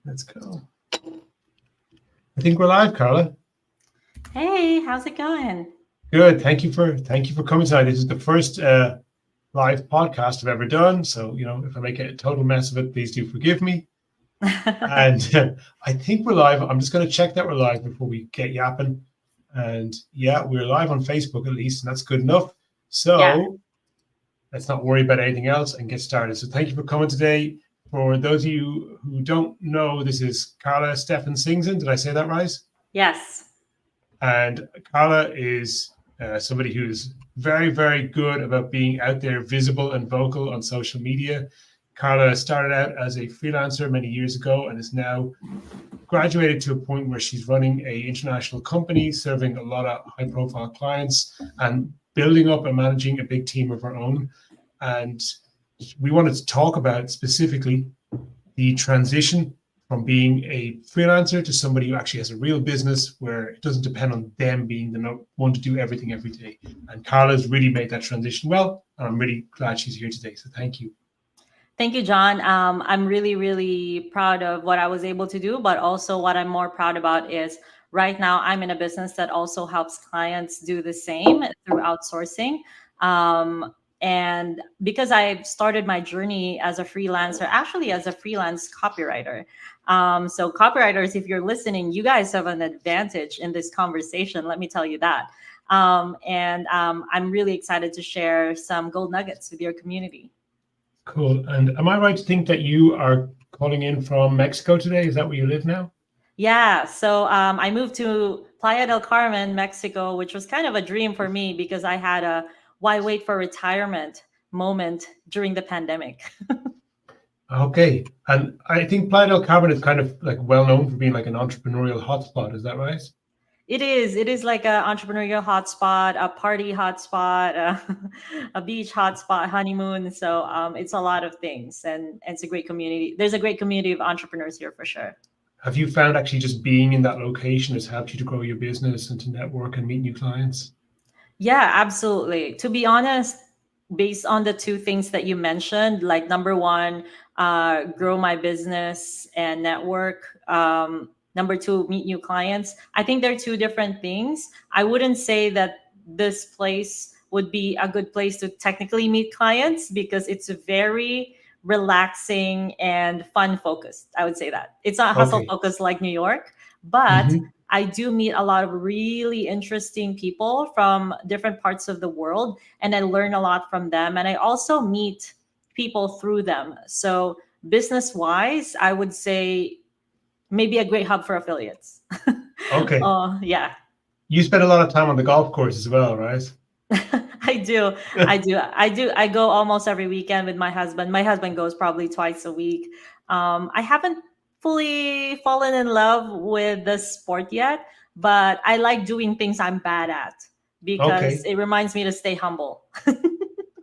Let's go. I think we're live, Karla. Hey, how's it going? Good. Thank you for coming tonight. This is the first live podcast I've ever done. So, if I make a total mess of it, please do forgive me. And I think we're live. I'm just going to check that we're live before we get yapping. And yeah, we're live on Facebook at least, and that's good enough. Yeah. So let's not worry about anything else and get started. So thank you for coming today. For those of you who don't know, this is Karla Stefan Singson. Did I say that right? Yes. And Karla is somebody who's very, very good about being out there, visible and vocal on social media. Karla started out as a freelancer many years ago and is now graduated to a point where she's running a international company, serving a lot of high-profile clients and building up and managing a big team of her own. And we wanted to talk about specifically the transition from being a freelancer to somebody who actually has a real business where it doesn't depend on them being the one to do everything every day. And Karla's really made that transition well, and I'm really glad she's here today. So thank you. Thank you, John. I'm really, really proud of what I was able to do, but also what I'm more proud about is right now I'm in a business that also helps clients do the same through outsourcing. And because I've started my journey as a freelancer, actually as a freelance copywriter. So copywriters, if you're listening, you guys have an advantage in this conversation. Let me tell you that. And I'm really excited to share some gold nuggets with your community. Cool. And am I right to think that you are calling in from Mexico today? Is that where you live now? Yeah, so I moved to Playa del Carmen, Mexico, which was kind of a dream for me because I had a why wait for retirement moment during the pandemic. Okay. And I think Playa del Carmen is kind of like well known for being like an entrepreneurial hotspot. Is that right? It is like an entrepreneurial hotspot, a party hotspot, a beach hotspot, honeymoon. So it's a lot of things, and it's a great community. There's a great community of entrepreneurs here for sure. Have you found actually just being in that location has helped you to grow your business and to network and meet new clients? Yeah, absolutely. To be honest, based on the two things that you mentioned, like number one, grow my business and network. Number two, meet new clients. I think they're two different things. I wouldn't say that this place would be a good place to technically meet clients because it's very relaxing and fun focused. I would say that it's not hustle Okay. focused like New York, but Hmm. I do meet a lot of really interesting people from different parts of the world, and I learn a lot from them. And I also meet people through them. So, business wise, I would say maybe a great hub for affiliates. Okay. Yeah, You spend a lot of time on the golf course as well, right? I do. I go almost every weekend with my husband. My husband goes probably twice a week. I haven't fully fallen in love with the sport yet, but I like doing things I'm bad at because Okay. it reminds me to stay humble.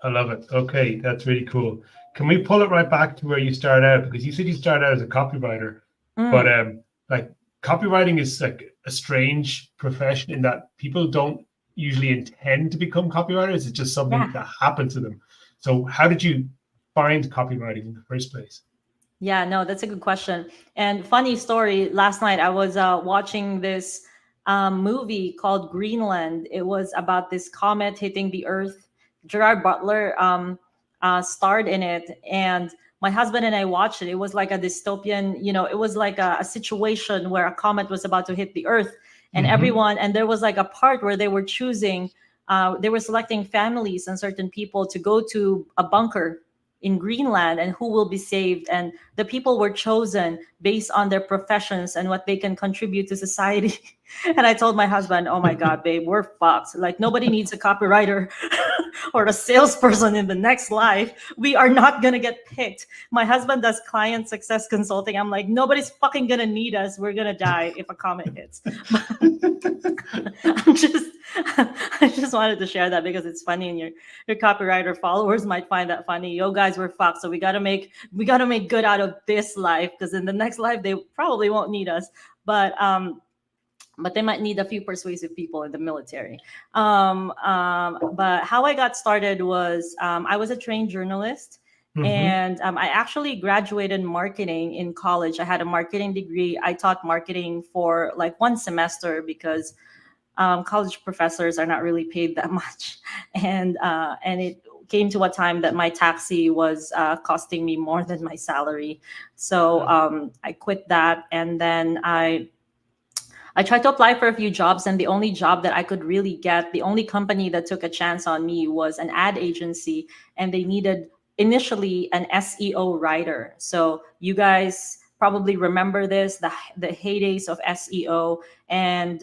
I love it. Okay. That's really cool. Can we pull it right back to where you started out? Because you said you started out as a copywriter, but Mm, like copywriting is like a strange profession in that people don't usually intend to become copywriters. It's just something yeah. that happens to them. So how did you find copywriting in the first place? Yeah, no, that's a good question. And funny story, last night I was watching this movie called Greenland. It was about this comet hitting the Earth. Gerard Butler starred in it, and my husband and I watched it. It was like a dystopian, it was like a situation where a comet was about to hit the Earth, and Hmm. there was like a part where they were choosing, they were selecting families and certain people to go to a bunker in Greenland and who will be saved. And the people were chosen based on their professions and what they can contribute to society. And I told my husband, "Oh my God, babe, we're fucked. Like nobody needs a copywriter or a salesperson in the next life. We are not gonna get picked." My husband does client success consulting. I'm like, nobody's fucking gonna need us. We're gonna die if a comet hits. I'm just I just wanted to share that because it's funny and your copywriter followers might find that funny. Yo guys, we're fucked. So we gotta make good out of this life because in the next life they probably won't need us. But they might need a few persuasive people in the military. But how I got started was I was a trained journalist, Mm-hmm. And I actually graduated marketing in college. I had a marketing degree. I taught marketing for like one semester because college professors are not really paid that much, and it came to a time that my taxi was costing me more than my salary. So I quit that, and then I tried to apply for a few jobs, and the only job that I could really get, the only company that took a chance on me was an ad agency, and they needed initially an SEO writer. So you guys probably remember this, the heydays of SEO, and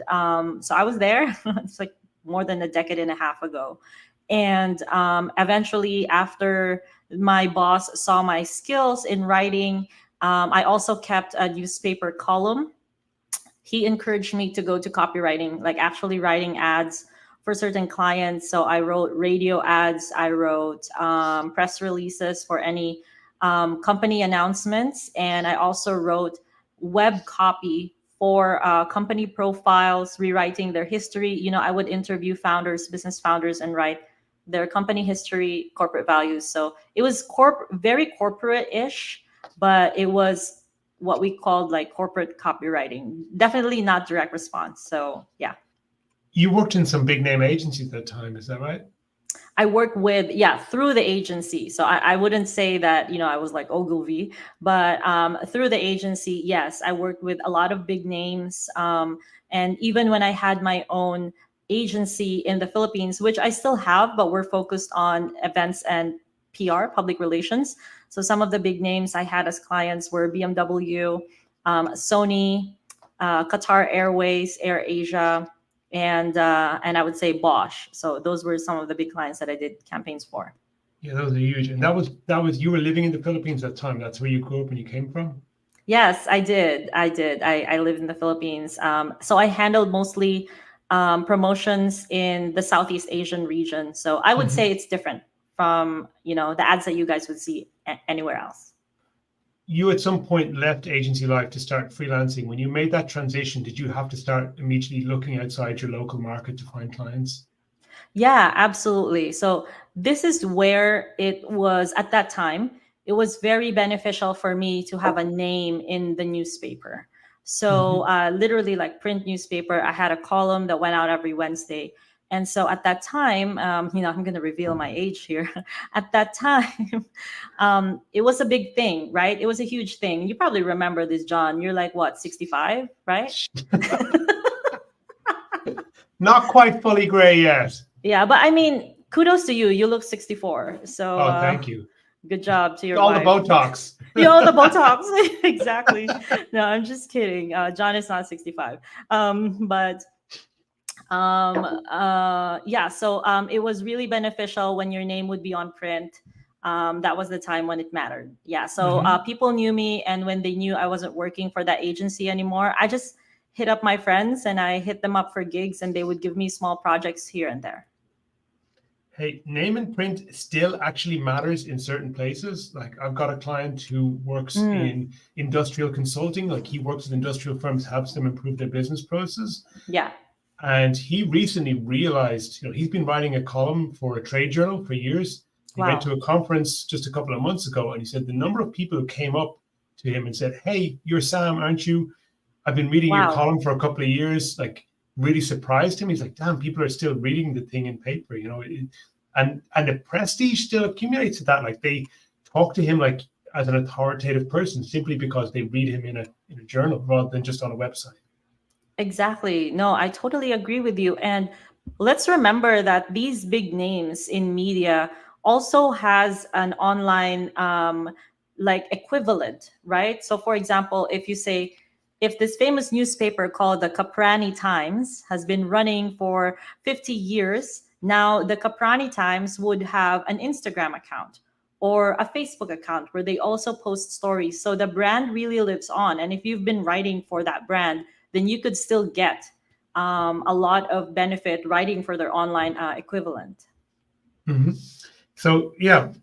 so I was there. It's like more than a decade and a half ago, and eventually, after my boss saw my skills in writing, I also kept a newspaper column. He encouraged me to go to copywriting, like actually writing ads for certain clients. So I wrote radio ads, I wrote press releases for any company announcements, and I also wrote web copy for company profiles, rewriting their history. You know, I would interview founders, business founders, and write their company history, corporate values. So it was very corporate-ish, but it was what we called like corporate copywriting. Definitely not direct response. So yeah. You worked in some big name agencies at that time, is that right? I work with, yeah, through the agency. So I wouldn't say that, you know, I was like Ogilvy, but through the agency, yes, I worked with a lot of big names. And even when I had my own agency in the Philippines, which I still have, but we're focused on events and PR, public relations. So some of the big names I had as clients were BMW, Sony, Qatar Airways, Air Asia, and I would say Bosch. So those were some of the big clients that I did campaigns for. Yeah, those are huge. And that was you were living in the Philippines at the time. That's where you grew up and you came from? Yes, I did. I lived in the Philippines. So I handled mostly promotions in the Southeast Asian region. So I would Mhm. say it's different from, you know, the ads that you guys would see anywhere else. You at some point left agency life to start freelancing. When you made that transition, did you have to start immediately looking outside your local market to find clients? Yeah, absolutely. So this is where it was at that time. It was very beneficial for me to have a name in the newspaper. So Mhm. literally, like print newspaper, I had a column that went out every Wednesday. And so at that time, you know, I'm going to reveal my age here. At that time, it was a big thing, right? It was a huge thing. You probably remember this, John. You're like, what, 65, right? Not quite fully gray yet. Yeah, but I mean, kudos to you. You look 64. So Oh, thank you. good job to your All the wife. Botox. You know, the Botox. Exactly. No, I'm just kidding. John is not 65. But yeah, so it was really beneficial when your name would be on print. That was the time when it mattered. Yeah, so Mhm. people knew me, and when they knew I wasn't working for that agency anymore, I just hit up my friends and I hit them up for gigs, and they would give me small projects here and there. Hey, name and print still actually matters in certain places. Like I've got a client who works Mm, in industrial consulting. Like he works with industrial firms, helps them improve their business process. yeah. And he recently realized, he's been writing a column for a trade journal for years. He went Wow. to a conference just a couple of months ago, and he said the number of people who came up to him and said, "Hey, you're Sam, aren't you? I've been reading your Wow. column for a couple of years." Like, really surprised him. He's like, "Damn, people are still reading the thing in paper." And the prestige still accumulates to that. Like they talk to him like as an authoritative person simply because they read him in a journal rather than just on a website. Exactly. No, I totally agree with you. And let's remember that these big names in media also has an online like equivalent, right? So for example, if you say if this famous newspaper called the Caprani Times has been running for 50 years, now the Caprani Times would have an Instagram account or a Facebook account where they also post stories. So the brand really lives on. And if you've been writing for that brand, then you could still get a lot of benefit writing for their online equivalent. Mhm. So yeah,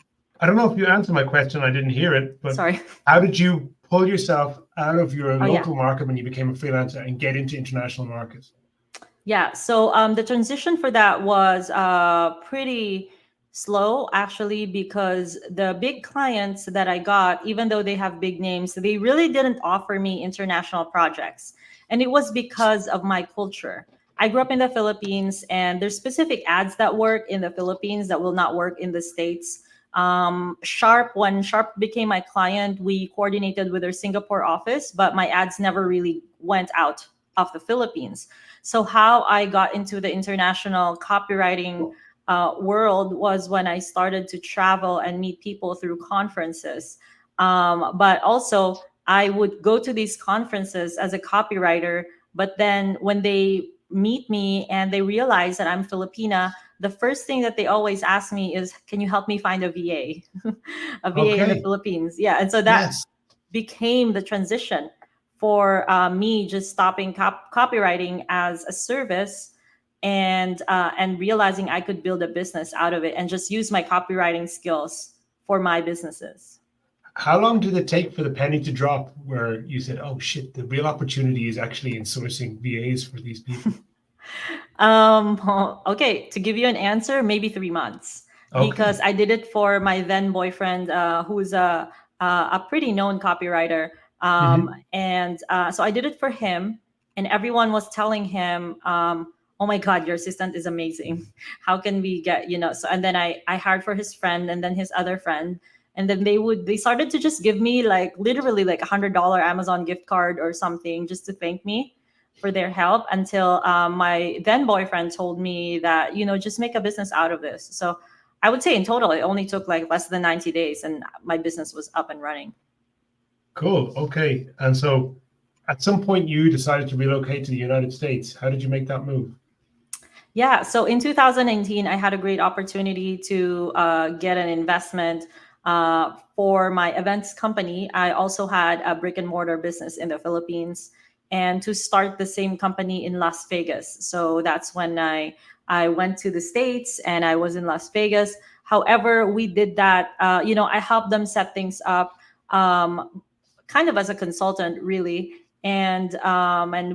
I don't know if you answered my question. I didn't hear it, but Sorry. how did you pull yourself out of your Oh, yeah. local market when you became a freelancer and get into international markets? Yeah. So the transition for that was pretty slow actually, because the big clients that I got, even though they have big names, they really didn't offer me international projects. And it was because of my culture. I grew up in the Philippines, and there's specific ads that work in the Philippines that will not work in the States. Sharp, when Sharp became my client, we coordinated with their Singapore office, but my ads never really went out of the Philippines. So how I got into the international copywriting world was when I started to travel and meet people through conferences. But also, I would go to these conferences as a copywriter. But then when they meet me and they realize that I'm Filipina, the first thing that they always ask me is, "Can you help me find a VA, a VA in the Okay. Philippines?" Yeah, and so that Yes. became the transition for me just stopping copywriting as a service, and realizing I could build a business out of it and just use my copywriting skills for my businesses. How long did it take for the penny to drop where you said, oh shit, the real opportunity is actually in sourcing VAs for these people? Okay, to give you an answer, maybe 3 months, because Okay. I did it for my then boyfriend, who's a pretty known copywriter. Hmm. So I did it for him, and everyone was telling him, "Oh my God, your assistant is amazing. How can we get, So, and then I hired for his friend, and then his other friend, and then they started to just give me like literally like $100 Amazon gift card or something just to thank me for their help, until my then boyfriend told me that, just make a business out of this. So I would say in total, it only took like less than 90 days and my business was up and running. Cool. Okay. And so at some point you decided to relocate to the United States. How did you make that move? Yeah. So in 2019, I had a great opportunity to get an investment for my events company. I also had a brick and mortar business in the Philippines, and to start the same company in Las Vegas. So that's when I went to the States and I was in Las Vegas. However, we did that. I helped them set things up, kind of as a consultant, really. And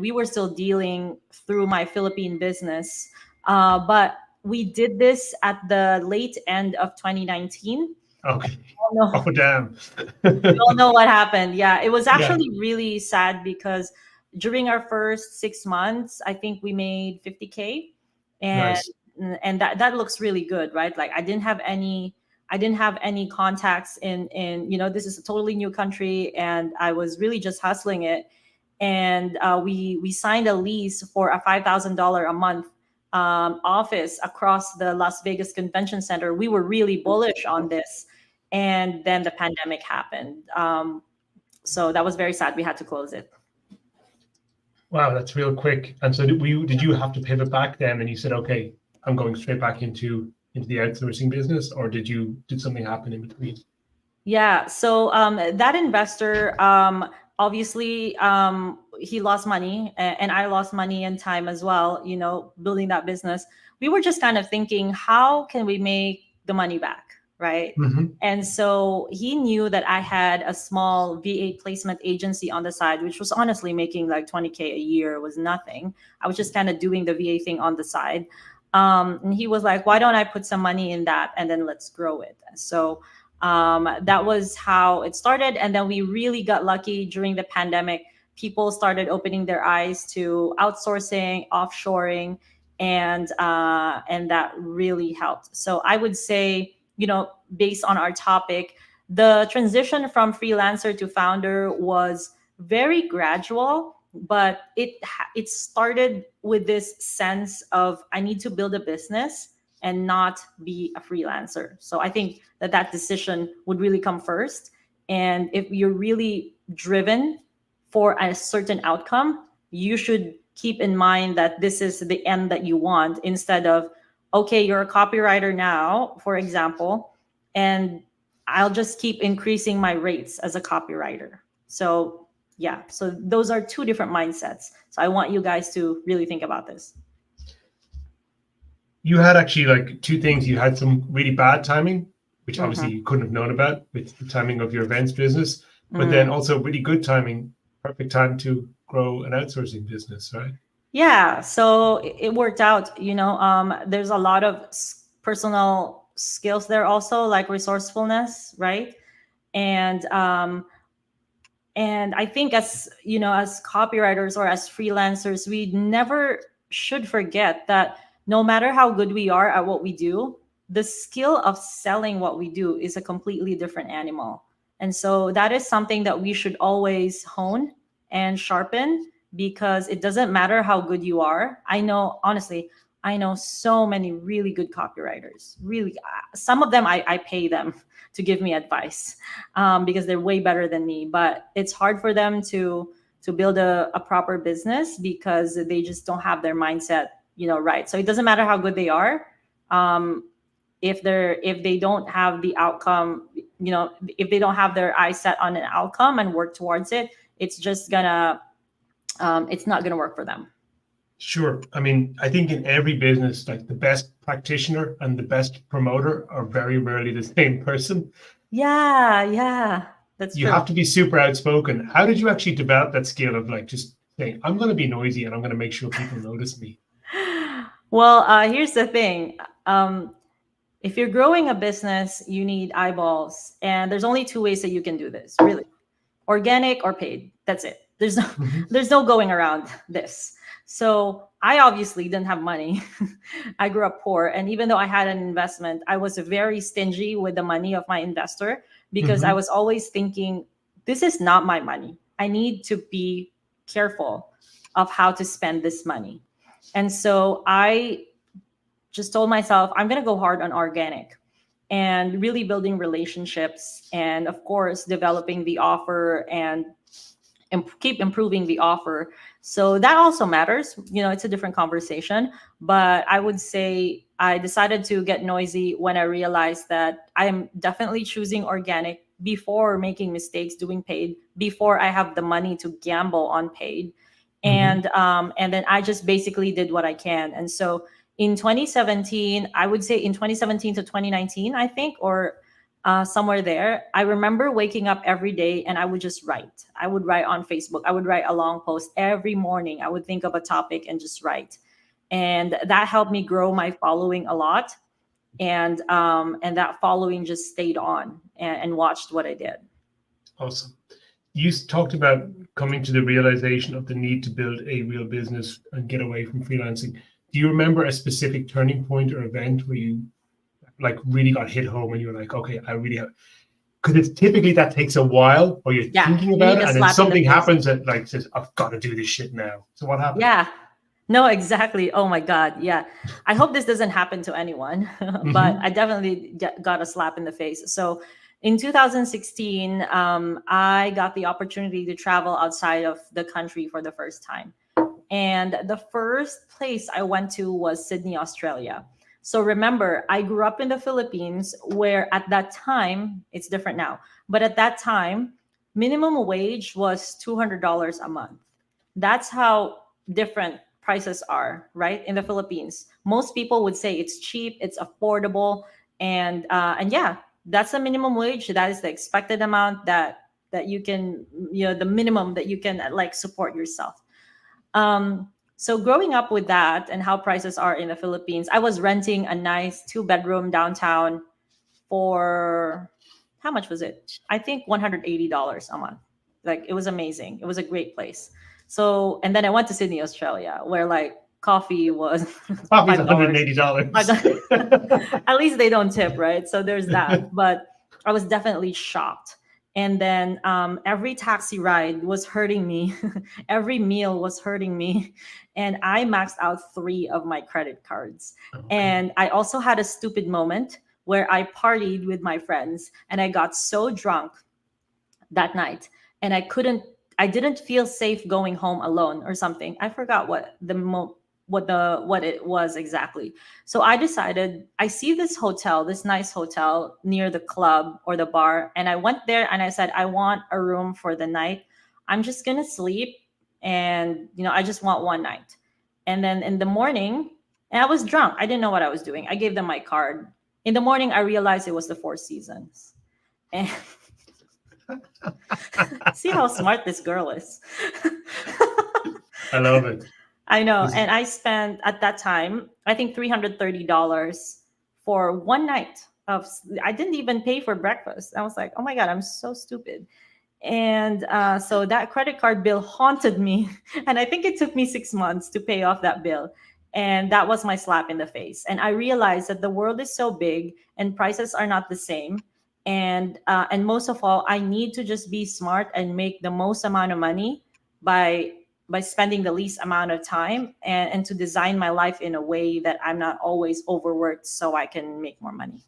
we were still dealing through my Philippine business, but we did this at the late end of 2019. Okay. Oh, no, Oh, damn. we all know what happened. Yeah, it was Yeah. actually really sad because during our first 6 months, I think we made 50K, and Nice. and that looks really good, right? Like I didn't have any contacts in this is a totally new country, and I was really just hustling it. And we signed a lease for a $5,000 a month office across the Las Vegas Convention Center. We were really bullish on this, and then the pandemic happened. So that was very sad. We had to close it. Wow, that's real quick. And so did you have to pivot back then and you said, okay, I'm going straight back into the outsourcing business, or did something happen in between? Yeah. So that investor, obviously, he lost money, and I lost money and time as well. Building that business, we were just kind of thinking, how can we make the money back, right? Hmm. And so he knew that I had a small VA placement agency on the side, which was honestly making like 20K a year, was nothing. I was just kind of doing the VA thing on the side. And he was like, why don't I put some money in that and then let's grow it? So that was how it started. And then we really got lucky during the pandemic. People started opening their eyes to outsourcing, offshoring, and that really helped. So I would say, based on our topic, the transition from freelancer to founder was very gradual, but it started with this sense of, I need to build a business and not be a freelancer. So I think that decision would really come first. And if you're really driven for a certain outcome, you should keep in mind that this is the end that you want, instead of, okay, you're a copywriter now, for example, and I'll just keep increasing my rates as a copywriter. So yeah, so those are two different mindsets. So I want you guys to really think about this. You had actually like two things. You had some really bad timing, which obviously Mhm. you couldn't have known about with the timing of your events business, but Mm. then also really good timing, perfect time to grow an outsourcing business, right? Yeah, so it worked out. There's a lot of personal skills there also, like resourcefulness, right? And and I think, as you know, as copywriters or as freelancers, we never should forget that no matter how good we are at what we do, the skill of selling what we do is a completely different animal. And so that is something that we should always hone and sharpen, because it doesn't matter how good you are. I know, honestly, I know so many really good copywriters. Really, some of them I pay them to give me advice, because they're way better than me. But it's hard for them to build a proper business because they just don't have their mindset, right. So it doesn't matter how good they are. If they don't have the outcome, if they don't have their eyes set on an outcome and work towards it, it's just gonna it's not gonna work for them. Sure. I mean, I think in every business, like the best practitioner and the best promoter are very rarely the same person. Yeah, that's You true. have to be super outspoken. How did you actually develop that skill of like just saying, I'm going to be noisy and I'm going to make sure people notice me? Well, here's the thing. If you're growing a business, you need eyeballs, and there's only two ways that you can do this, really: organic or paid. That's it. There's no Mhm. there's no going around this. So I obviously didn't have money. I grew up poor, and even though I had an investment, I was very stingy with the money of my investor, because I Mhm. was always thinking, this is not my money. I need to be careful of how to spend this money. And so I just told myself, I'm going to go hard on organic and really building relationships, and of course developing the offer and keep improving the offer. So that also matters. It's a different conversation. But I would say I decided to get noisy when I realized that I am definitely choosing organic before making mistakes doing paid, before I have the money to gamble on paid. Mhm. And then I just basically did what I can. And so in 2017, I would say in 2017 to 2019, I think, or somewhere there, I remember waking up every day and I would just write. I would write on Facebook. I would write a long post every morning. I would think of a topic and just write. And that helped me grow my following a lot. And that following just stayed on and watched what I did. Awesome. You talked about coming to the realization of the need to build a real business and get away from freelancing. Do you remember a specific turning point or event where you like really got hit home and you were like, okay, I really have, because it's typically that takes a while or you're Yeah, thinking you about need it a and then slap in the something face. happens that like says, I've got to do this shit now. So what happened? Yeah. No, exactly. Oh my God. Yeah. I hope this doesn't happen to anyone, but Mm-hmm. I definitely got a slap in the face. So in 2016, I got the opportunity to travel outside of the country for the first time. And the first place I went to was Sydney, Australia. So remember, I grew up in the Philippines, where at that time, it's different now, but at that time, minimum wage was $200 a month. That's how different prices are, right? In the Philippines, most people would say it's cheap, it's affordable, and yeah, that's the minimum wage. That is the expected amount that you can, the minimum that you can like support yourself. So growing up with that and how prices are in the Philippines, I was renting a nice two-bedroom downtown for, how much was it? I think $180 a month. Like, it was amazing. It was a great place. So, and then I went to Sydney, Australia, where like coffee was Coffee's $5. $180. At least they don't tip, right? So there's that. But I was definitely shocked. And then every taxi ride was hurting me. Every meal was hurting me. And I maxed out 3 of my credit cards. Okay. And I also had a stupid moment where I partied with my friends and I got so drunk that night, and I didn't feel safe going home alone or something. I forgot what it was exactly. So I decided, I see this hotel, this nice hotel near the club or the bar, and I went there and I said, I want a room for the night. I'm just going to sleep, and I just want one night. And then in the morning, and I was drunk. I didn't know what I was doing. I gave them my card. In the morning I realized it was the Four Seasons. And see how smart this girl is. I love it. I know. This is And I spent at that time, I think $330 for one night I didn't even pay for breakfast. I was like, oh my God, I'm so stupid. And so that credit card bill haunted me. And I think it took me 6 months to pay off that bill. And that was my slap in the face. And I realized that the world is so big and prices are not the same. And most of all, I need to just be smart and make the most amount of money by spending the least amount of time, and to design my life in a way that I'm not always overworked so I can make more money.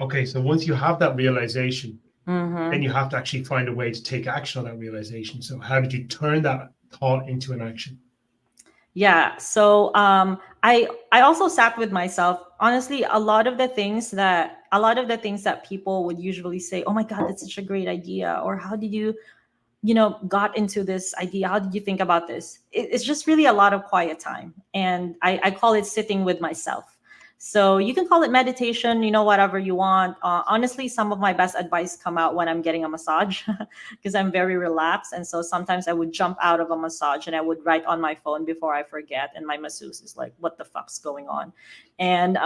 Okay, so once you have that realization, Mm-hmm. then you have to actually find a way to take action on that realization. So how did you turn that thought into an action? Yeah. So I also sat with myself. Honestly, a lot of the things that people would usually say, "Oh my God, that's such a great idea," or "How did you got into this idea? How did you think about this?" It's just really a lot of quiet time, and I call it sitting with myself. So you can call it meditation, whatever you want. Honestly, some of my best advice come out when I'm getting a massage because I'm very relaxed. And so sometimes I would jump out of a massage and I would write on my phone before I forget. And my masseuse is like, what the fuck's going on? And,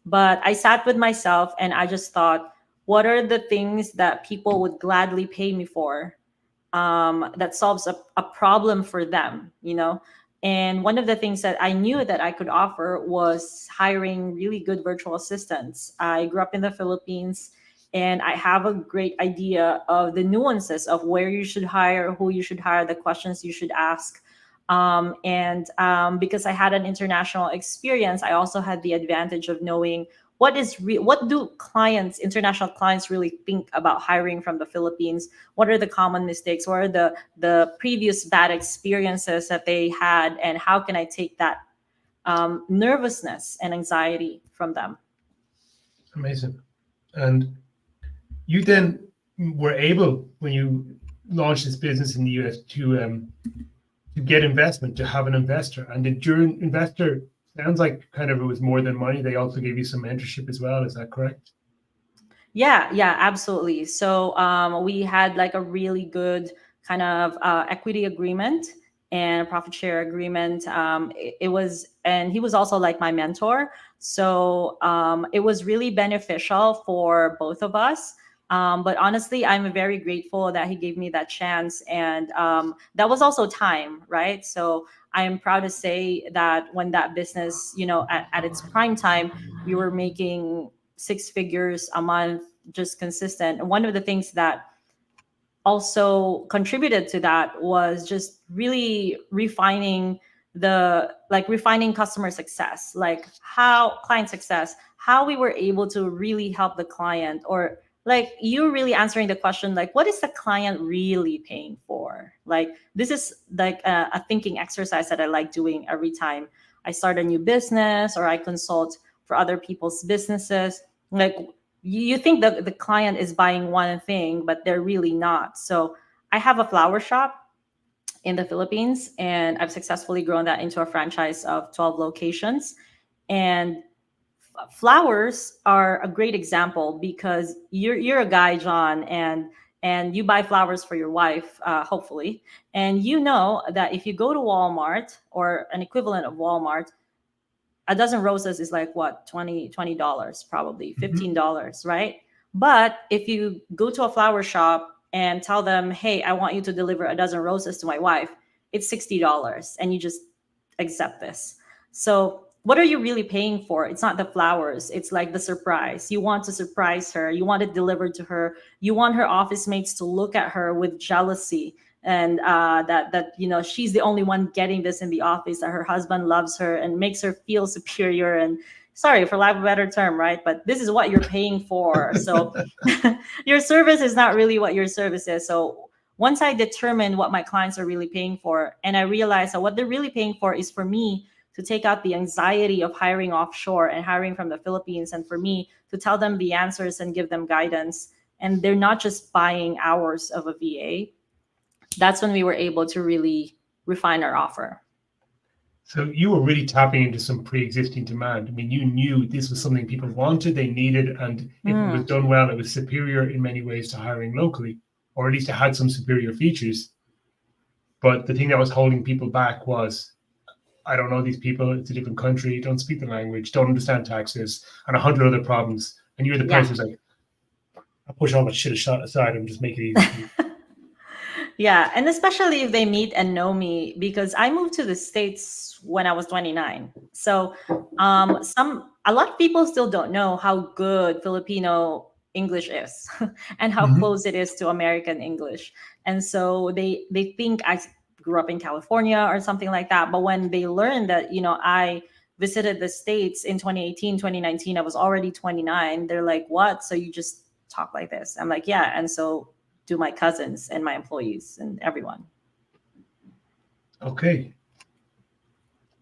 but I sat with myself and I just thought, what are the things that people would gladly pay me for, that solves a problem for them, And one of the things that I knew that I could offer was hiring really good virtual assistants. I grew up in the Philippines and I have a great idea of the nuances of where you should hire, who you should hire, the questions you should ask. And because I had an international experience, I also had the advantage of knowing what do international clients really think about hiring from the Philippines? What are the common mistakes? What are the previous bad experiences that they had? And how can I take that nervousness and anxiety from them? Amazing. And you then were able, when you launched this business in the US, to get investment, to have an investor. And did your investor, sounds like kind of it was more than money, they also gave you some mentorship as well. Is that correct? Yeah, absolutely. So we had like a really good kind of equity agreement and profit share agreement. And he was also like my mentor. So it was really beneficial for both of us. But honestly, I'm very grateful that he gave me that chance. And that was also time, right? So I am proud to say that when that business, at its prime time, we were making 6 figures a month, just consistent. And one of the things that also contributed to that was just really refining customer success, like how client success, how we were able to really help the client, or like you really answering the question, like, what is the client really paying for? Like, this is like a thinking exercise that I like doing every time I start a new business or I consult for other people's businesses. Like, you think that the client is buying one thing, but they're really not. So I have a flower shop in the Philippines, and I've successfully grown that into a franchise of 12 locations. And flowers are a great example because you're a guy, John, and you buy flowers for your wife, hopefully. And you know that if you go to Walmart or an equivalent of Walmart, a dozen roses is like what, $20 probably $15, right? But if you go to a flower shop and tell them, hey, I want you to deliver a dozen roses to my wife, it's $60, and you just accept this. So what are you really paying for? It's not the flowers, it's like the surprise. You want to surprise her, you want it delivered to her, you want her office mates to look at her with jealousy, and that she's the only one getting this in the office, that her husband loves her and makes her feel superior. And sorry for lack of a better term, right? But this is what you're paying for. So your service is not really what your service is. So once I determined what my clients are really paying for, and I realized that what they're really paying for is for me to take out the anxiety of hiring offshore and hiring from the Philippines, and for me to tell them the answers and give them guidance, and they're not just buying hours of a VA, that's when we were able to really refine our offer. So you were really tapping into some pre-existing demand. I mean, you knew this was something people wanted, they needed, and if it was done well, it was superior in many ways to hiring locally, or at least it had some superior features. But the thing that was holding people back was I don't know these people. It's a different country. Don't speak the language. Don't understand taxes, and 100 other problems. And you're the Yeah. person who's like, I'll push all my shit aside and just make it easy for you. Yeah, and especially if they meet and know me, because I moved to the States when I was 29. So a lot of people still don't know how good Filipino English is and how Mhm. close it is to American English. And so they think I grew up in California or something like that. But when they learn that, I visited the States in 2018, 2019, I was already 29, they're like, "What? So you just talk like this?" I'm like, "Yeah." And so do my cousins and my employees and everyone. Okay.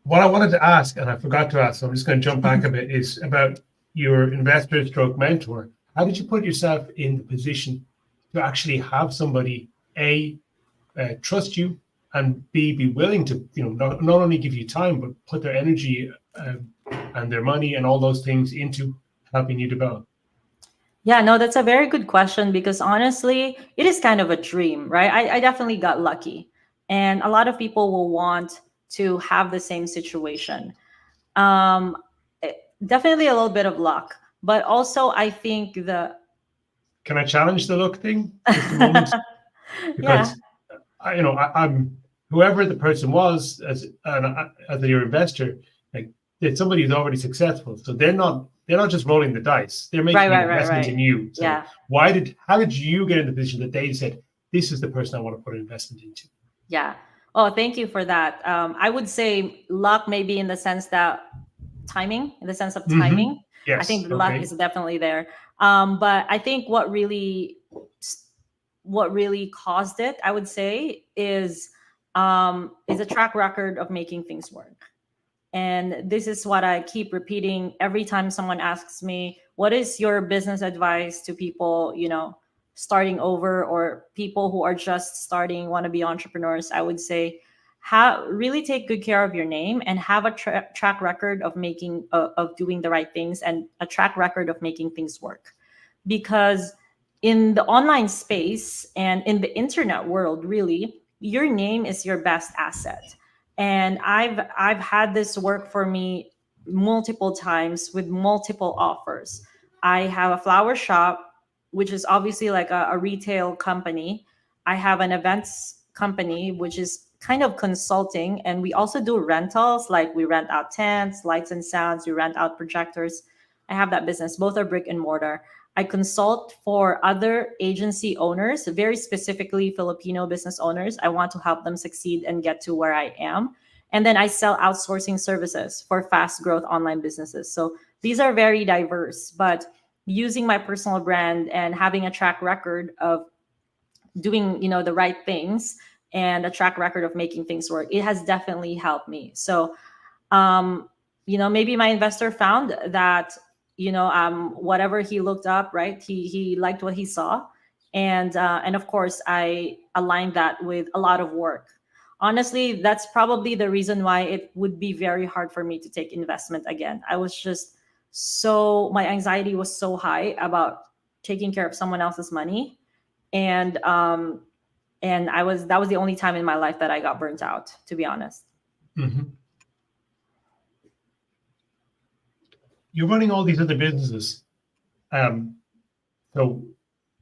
What I wanted to ask, and I forgot to ask, so I'm just going to jump back a bit, is about your investor stroke mentor. How did you put yourself in the position to actually have somebody, A, trust you, and B, be willing to, not only give you time, but put their energy and their money and all those things into helping you develop? Yeah, no, that's a very good question because honestly, it is kind of a dream, right? I definitely got lucky. And a lot of people will want to have the same situation. Um, eh, Definitely a little bit of luck, but also I think Can I challenge the luck thing just a moment? yeah, Because I'm whoever the person was as your investor, like it's somebody who's already successful. So they're not just rolling the dice. They're right, making an right, right, investment in right. you. So Yeah, how did you get in the position that they said, this is the person I want to put an investment into? yeah. Oh, thank you for that. I would say luck, maybe in the sense that timing, in the sense of Mm-hmm. timing. I Yes. think the luck Okay. is definitely there. But I think what really caused it, I would say, is a track record of making things work. And this is what I keep repeating every time someone asks me, what is your business advice to people, starting over or people who are just starting, want to be entrepreneurs? I would say, really take good care of your name and have a track record of doing the right things and a track record of making things work. Because in the online space and in the internet world, really, your name is your best asset. And I've had this work for me multiple times with multiple offers. I have a flower shop, which is obviously like a retail company. I have an events company, which is kind of consulting, and we also do rentals, like we rent out tents, lights and sounds, we rent out projectors. I have that business. Both are brick and mortar. I consult for other agency owners, very specifically Filipino business owners. I want to help them succeed and get to where I am. And then I sell outsourcing services for fast growth online businesses. So these are very diverse, but using my personal brand and having a track record of doing, the right things and a track record of making things work, it has definitely helped me. So maybe my investor found that, whatever he looked up, right? He liked what he saw, and of course, I aligned that with a lot of work. Honestly, that's probably the reason why it would be very hard for me to take investment again. I was just my anxiety was so high about taking care of someone else's money, and that was the only time in my life that I got burnt out, to be honest. Mm-hmm. You're running all these other businesses. Um, so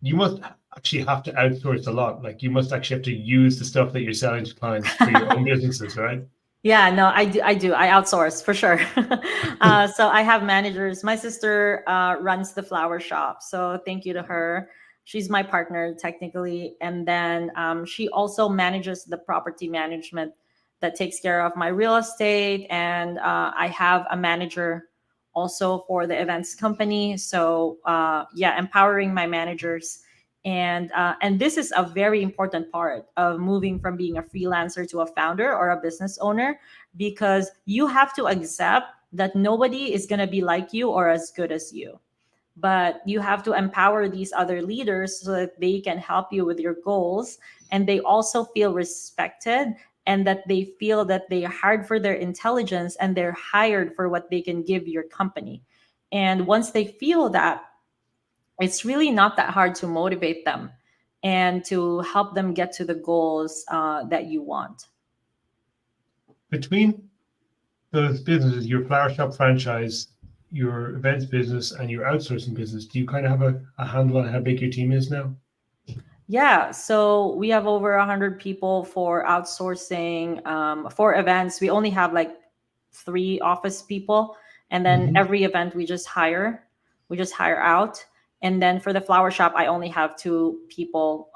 you must actually have to outsource a lot. Like you must actually have to use the stuff that you're selling to clients for your own businesses, right? Yeah, no, I do. I outsource for sure. So I have managers. My sister runs the flower shop, so thank you to her. She's my partner technically, and then she also manages the property management that takes care of my real estate. And I have a manager also for the events company. So yeah, empowering my managers. And this is a very important part of moving from being a freelancer to a founder or a business owner, because you have to accept that nobody is going to be like you or as good as you. But you have to empower these other leaders so that they can help you with your goals, and they also feel respected, and that they feel that they are hired for their intelligence and they're hired for what they can give your company. And once they feel that, it's really not that hard to motivate them and to help them get to the goals that you want. Between those businesses, your flower shop franchise, your events business, and your outsourcing business, do you kind of have a handle on how big your team is now? Yeah, so we have over 100 people for outsourcing. For events, we only have like 3 office people, and then Hmm. every event we just hire out. And then for the flower shop, I only have 2 people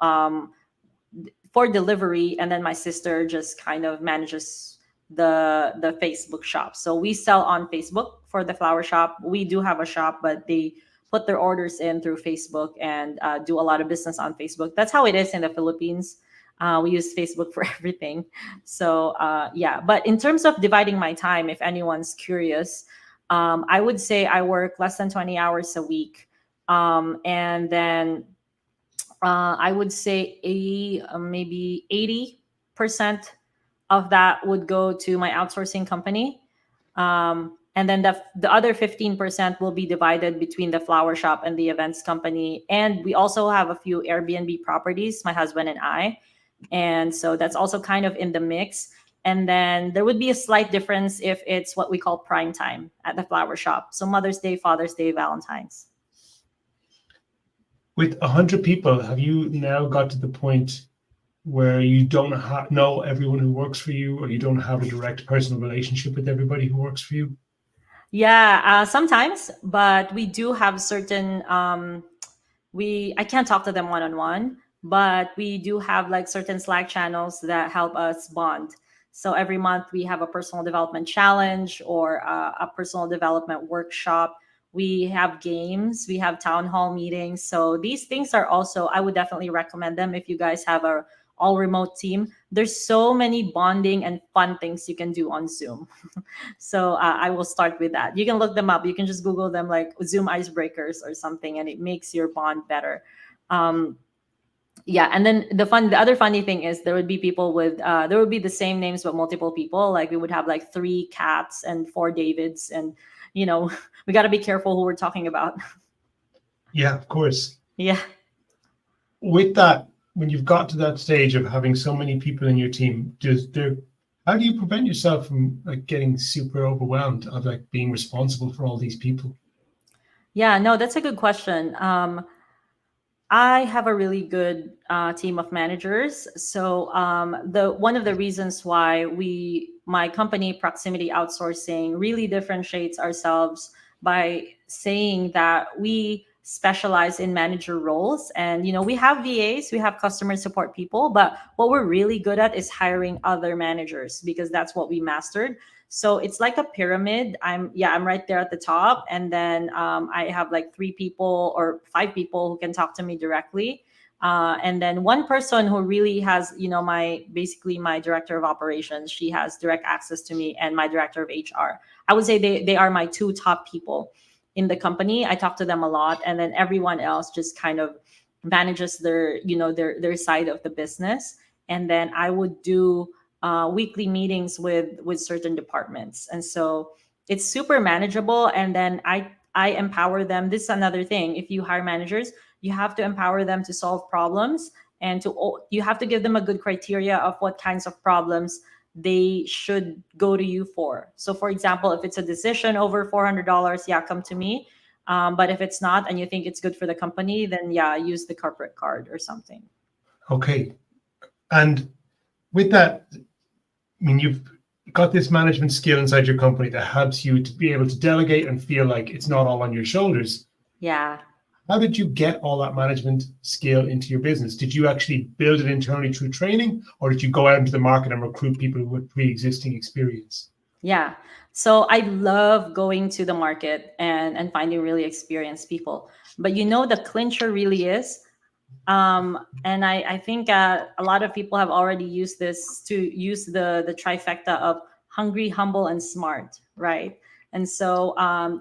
for delivery, and then my sister just kind of manages the Facebook shop. So we sell on Facebook for the flower shop. We do have a shop, but they put their orders in through Facebook and do a lot of business on Facebook. That's how it is in the Philippines. We use Facebook for everything. So yeah, but in terms of dividing my time, if anyone's curious, I would say I work less than 20 hours a week. And then I would say maybe 80% of that would go to my outsourcing company. And then the other 15% will be divided between the flower shop and the events company. And we also have a few Airbnb properties, my husband and I. And so that's also kind of in the mix. And then there would be a slight difference if it's what we call prime time at the flower shop. So Mother's Day, Father's Day, Valentine's. With 100 people, have you now got to the point where you don't know everyone who works for you, or you don't have a direct personal relationship with everybody who works for you? Yeah, sometimes, but we do have certain we I can't talk to them one on one, but we do have like certain Slack channels that help us bond. So every month we have a personal development challenge or a personal development workshop. We have games, we have town hall meetings. So these things are also, I would definitely recommend them if you guys have a all remote team. There's so many bonding and fun things you can do on Zoom. So I will start with that. You can look them up. You can just Google them like Zoom icebreakers or something, and it makes your bond better. Um, yeah, and then the other funny thing is there would be people with there would be the same names but multiple people. Like we would have like 3 Cats and 4 Davids, and you know we got to be careful who we're talking about. Yeah, of course. Yeah. With that, when you've got to that stage of having so many people in your team, how do you prevent yourself from like getting super overwhelmed of like being responsible for all these people? Yeah, no, that's a good question. I have a really good team of managers. So the one of the reasons why my company Proximity Outsourcing really differentiates ourselves by saying that we specialize in manager roles, and we have VAs, we have customer support people, but what we're really good at is hiring other managers because that's what we mastered. So it's like a pyramid. I'm right there at the top, and then I have like 3 people or 5 people who can talk to me directly, and then one person who really has, my basically my director of operations. She has direct access to me, and my director of HR. I would say they are my 2 top people in the company. I talk to them a lot, and then everyone else just kind of manages their side of the business, and then I would do weekly meetings with certain departments, and so it's super manageable. And then I empower them. This is another thing: if you hire managers, you have to empower them to solve problems, and you have to give them a good criteria of what kinds of problems they should go to you for. So for example, if it's a decision over $400, yeah, come to me. But if it's not and you think it's good for the company, then yeah, use the corporate card or something. Okay. And with that, I mean, you've got this management skill inside your company that helps you to be able to delegate and feel like it's not all on your shoulders. Yeah. How did you get all that management skill into your business? Did you actually build it internally through training, or did you go out into the market and recruit people with pre-existing experience? Yeah. So I love going to the market and finding really experienced people. But the clincher really is, and I think a lot of people have already used this to use the trifecta of hungry, humble, and smart, right? And so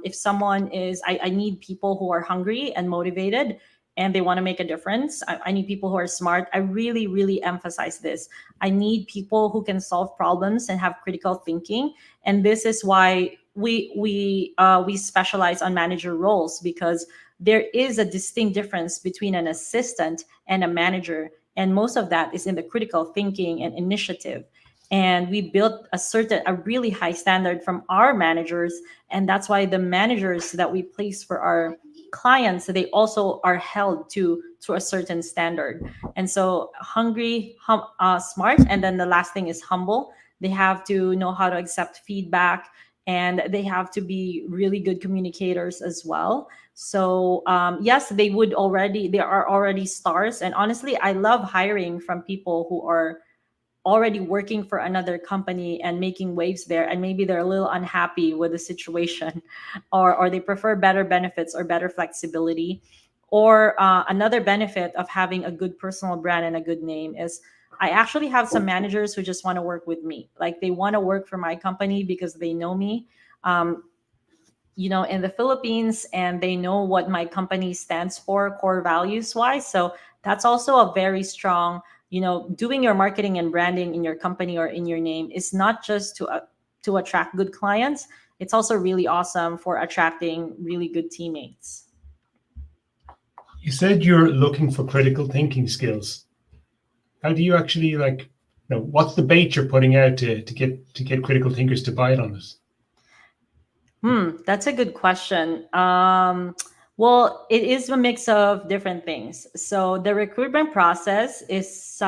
if someone I need people who are hungry and motivated and they want to make a difference. I need people who are smart. I really, really emphasize this. I need people who can solve problems and have critical thinking. And this is why we specialize on manager roles, because there is a distinct difference between an assistant and a manager, and most of that is in the critical thinking and initiative. And we built a really high standard from our managers, and that's why the managers that we place for our clients, they also are held to a certain standard. And so hungry, smart, and then the last thing is humble. They have to know how to accept feedback, and they have to be really good communicators as well. So yes, they are already stars. And honestly, I love hiring from people who are already working for another company and making waves there, and maybe they're a little unhappy with the situation, or they prefer better benefits or better flexibility. Or another benefit of having a good personal brand and a good name is I actually have some managers who just want to work with me, like they want to work for my company because they know me, um, in the Philippines, and they know what my company stands for core values wise. So that's also a very strong, doing your marketing and branding in your company or in your name is not just to attract good clients. It's also really awesome for attracting really good teammates. You said you're looking for critical thinking skills. How do you actually what's the bait you're putting out to get critical thinkers to bite on this? That's a good question. Well, it is a mix of different things. So the recruitment process is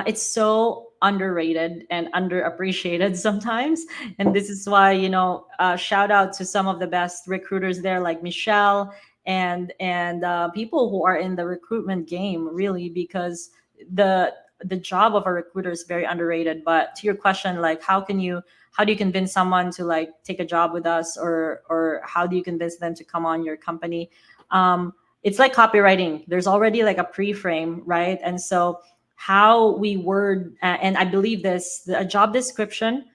it's so underrated and underappreciated sometimes. And this is why, shout out to some of the best recruiters there, like Michelle and people who are in the recruitment game, really, because the the job of a recruiter is very underrated. But to your question, like, how do you convince someone to like take a job with us, or how do you convince them to come on your company? It's like copywriting. There's already like a pre-frame, right? And so how we word, and I believe a job description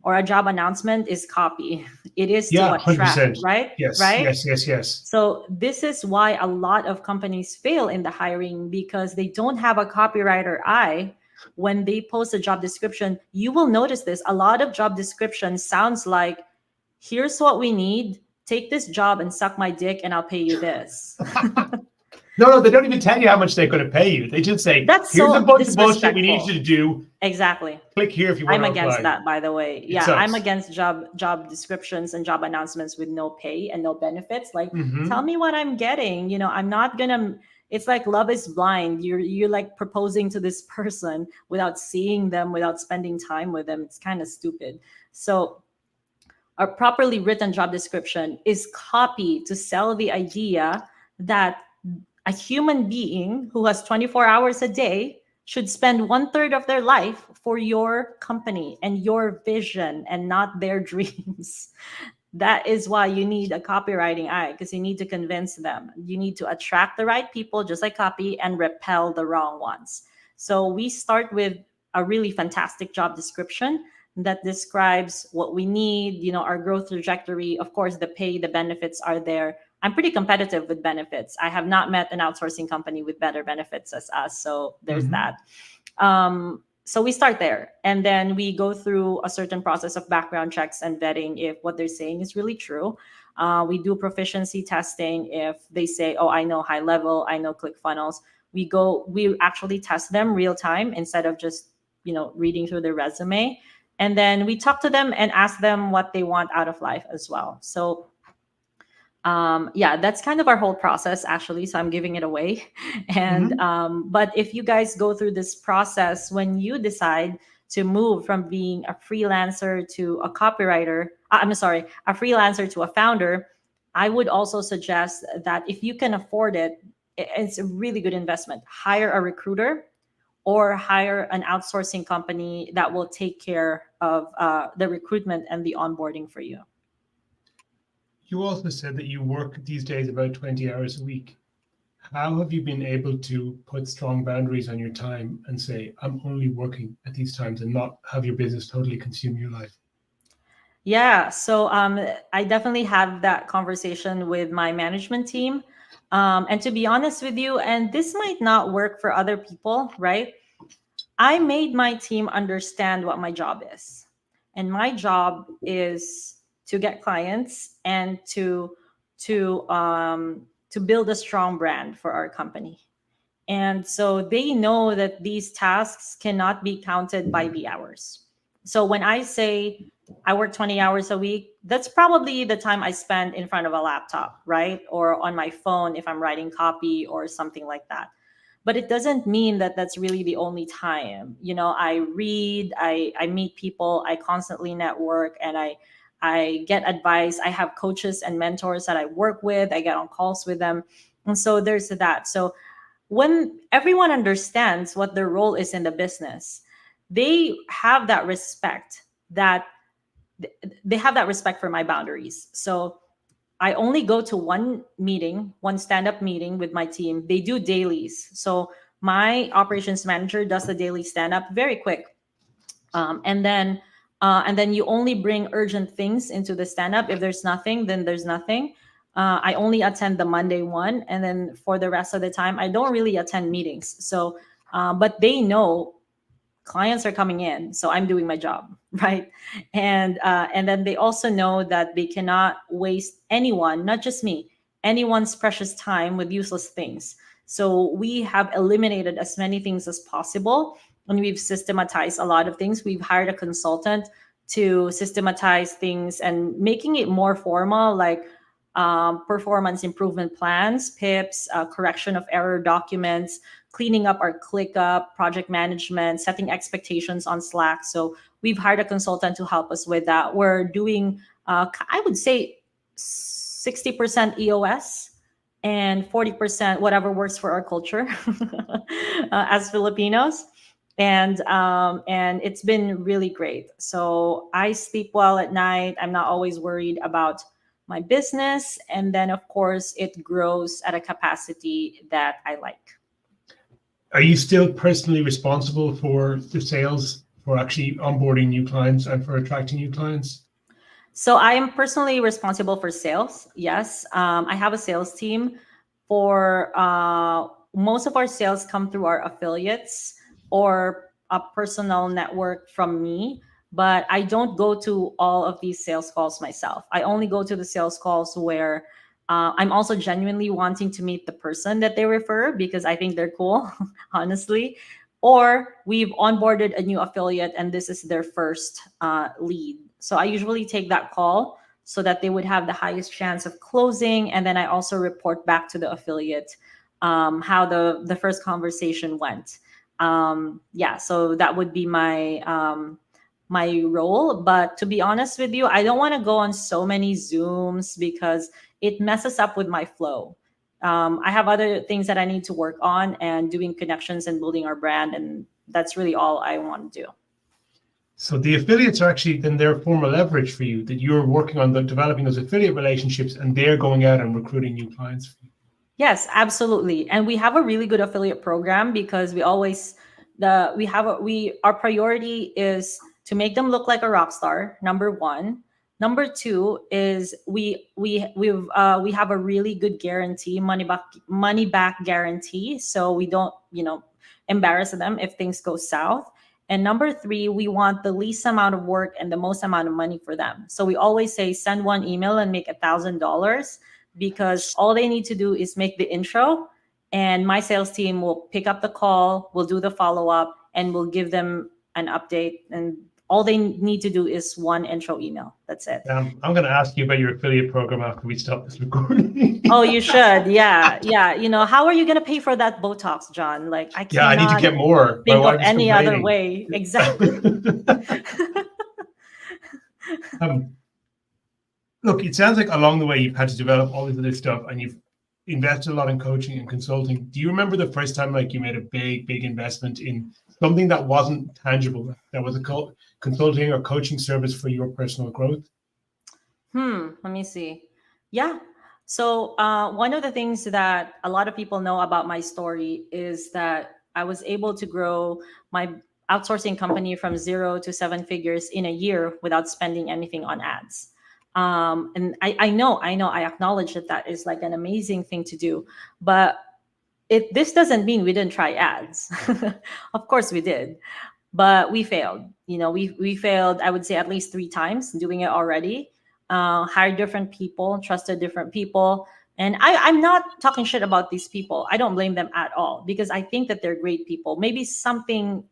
or a job announcement is copy. It is to Yeah, attract, 100%. right? Yes, Right. yes, yes, yes. So this is why a lot of companies fail in the hiring, because they don't have a copywriter eye. When they post a job description, you will notice this. A lot of job descriptions sounds like, here's what we need. Take this job and suck my dick and I'll pay you this. No, they don't even tell you how much they're going to pay you. They just say, That's here's a so bunch of bullshit we need you disrespectful. to do. Exactly. Click here if you want I'm to against apply. that, by the way. It Yeah, I'm sucks. against job descriptions and job announcements with no pay and no benefits. Like, tell Hmm. me what I'm getting. I'm not gonna. It's like Love is Blind. You're like proposing to this person without seeing them, without spending time with them. It's kind of stupid. So a properly written job description is copy to sell the idea that a human being who has 24 hours a day should spend one third of their life for your company and your vision and not their dreams. That is why you need a copywriting eye, because you need to convince them. You need to attract the right people, just like copy, and repel the wrong ones. So we start with a really fantastic job description that describes what we need, our growth trajectory. Of course, the pay, the benefits are there. I'm pretty competitive with benefits. I have not met an outsourcing company with better benefits as us. So there's Hmm. that. So we start there, and then we go through a certain process of background checks and vetting if what they're saying is really true. We do proficiency testing. If they say, oh, I know high level, I know ClickFunnels, we actually test them real time instead of just reading through their resume. And then we talk to them and ask them what they want out of life as well. So yeah, that's kind of our whole process, actually, so I'm giving it away. And Hmm. but if you guys go through this process, when you decide to move from being a freelancer to a copywriter, I'm sorry, a freelancer to a founder, I would also suggest that if you can afford it, it's a really good investment. Hire a recruiter or hire an outsourcing company that will take care of the recruitment and the onboarding for you. You also said that you work these days about 20 hours a week. How have you been able to put strong boundaries on your time and say, I'm only working at these times, and not have your business totally consume your life? Yeah, so I definitely had that conversation with my management team. And to be honest with you, and this might not work for other people, right? I made my team understand what my job is. And my job is to get clients and to build a strong brand for our company. And so they know that these tasks cannot be counted by the hours. So when I say I work 20 hours a week, that's probably the time I spend in front of a laptop, right? Or on my phone if I'm writing copy or something like that. But it doesn't mean that that's really the only time. I read, I meet people, I constantly network, and I get advice. I have coaches and mentors that I work with. I get on calls with them. And so there's that. So when everyone understands what their role is in the business, they have that respect that they have that respect for my boundaries. So I only go to one meeting, one stand-up meeting with my team. They do dailies. So my operations manager does the daily stand-up very quick. And then you only bring urgent things into the stand-up. If there's nothing, then there's nothing. I only attend the Monday one, and then for the rest of the time, I don't really attend meetings. So, but they know clients are coming in, so I'm doing my job, right? And then they also know that they cannot waste anyone, not just me, anyone's precious time with useless things. So we have eliminated as many things as possible, and we've systematized a lot of things. We've hired a consultant to systematize things and making it more formal, like performance improvement plans, PIPs, correction of error documents, cleaning up our ClickUp, project management, setting expectations on Slack. So we've hired a consultant to help us with that. We're doing, I would say, 60% EOS and 40% whatever works for our culture as Filipinos. And it's been really great. So I sleep well at night. I'm not always worried about my business. And then, of course, it grows at a capacity that I like. Are you still personally responsible for the sales, for actually onboarding new clients and for attracting new clients? So I am personally responsible for sales. Yes, I have a sales team. For most of our sales come through our affiliates or a personal network from me. But I don't go to all of these sales calls myself. I only go to the sales calls where I'm also genuinely wanting to meet the person that they refer because I think they're cool, honestly. Or we've onboarded a new affiliate and this is their first lead. So I usually take that call so that they would have the highest chance of closing. And then I also report back to the affiliate how the first conversation went. Yeah, so that would be my role. But to be honest with you, I don't want to go on so many Zooms because it messes up with my flow. I have other things that I need to work on and doing connections and building our brand. And that's really all I want to do. So the affiliates are actually then their formal leverage for you, that you're working on developing those affiliate relationships and they're going out and recruiting new clients for you. Yes, absolutely. And we have a really good affiliate program because our priority is to make them look like a rock star, number one. Number two is we have a really good guarantee, money back guarantee, so we don't, embarrass them if things go south. And number three, we want the least amount of work and the most amount of money for them. So we always say send one email and make $1,000 because all they need to do is make the intro and my sales team will pick up the call, we'll do the follow-up, and we'll give them an update. And all they need to do is one intro email. That's it. I'm going to ask you about your affiliate program after we stop this recording. Oh, you should. Yeah. Yeah. How are you going to pay for that Botox, John? Like, I I need to get more. Think of any other way. Exactly. Look, it sounds like along the way you've had to develop all this other stuff and you've invested a lot in coaching and consulting. Do you remember the first time like you made a big investment in something that wasn't tangible, that was a consulting or coaching service for your personal growth? Let me see. Yeah. So one of the things that a lot of people know about my story is that I was able to grow my outsourcing company from 0 to 7 figures in a year without spending anything on ads. And I acknowledge that is like an amazing thing to do, but this doesn't mean we didn't try ads. Of course we did, but we failed. We failed, I would say, at least 3 times doing it already. Hired different people, trusted different people, And I'm not talking shit about these people. I don't blame them at all because I think that they're great people. Maybe something,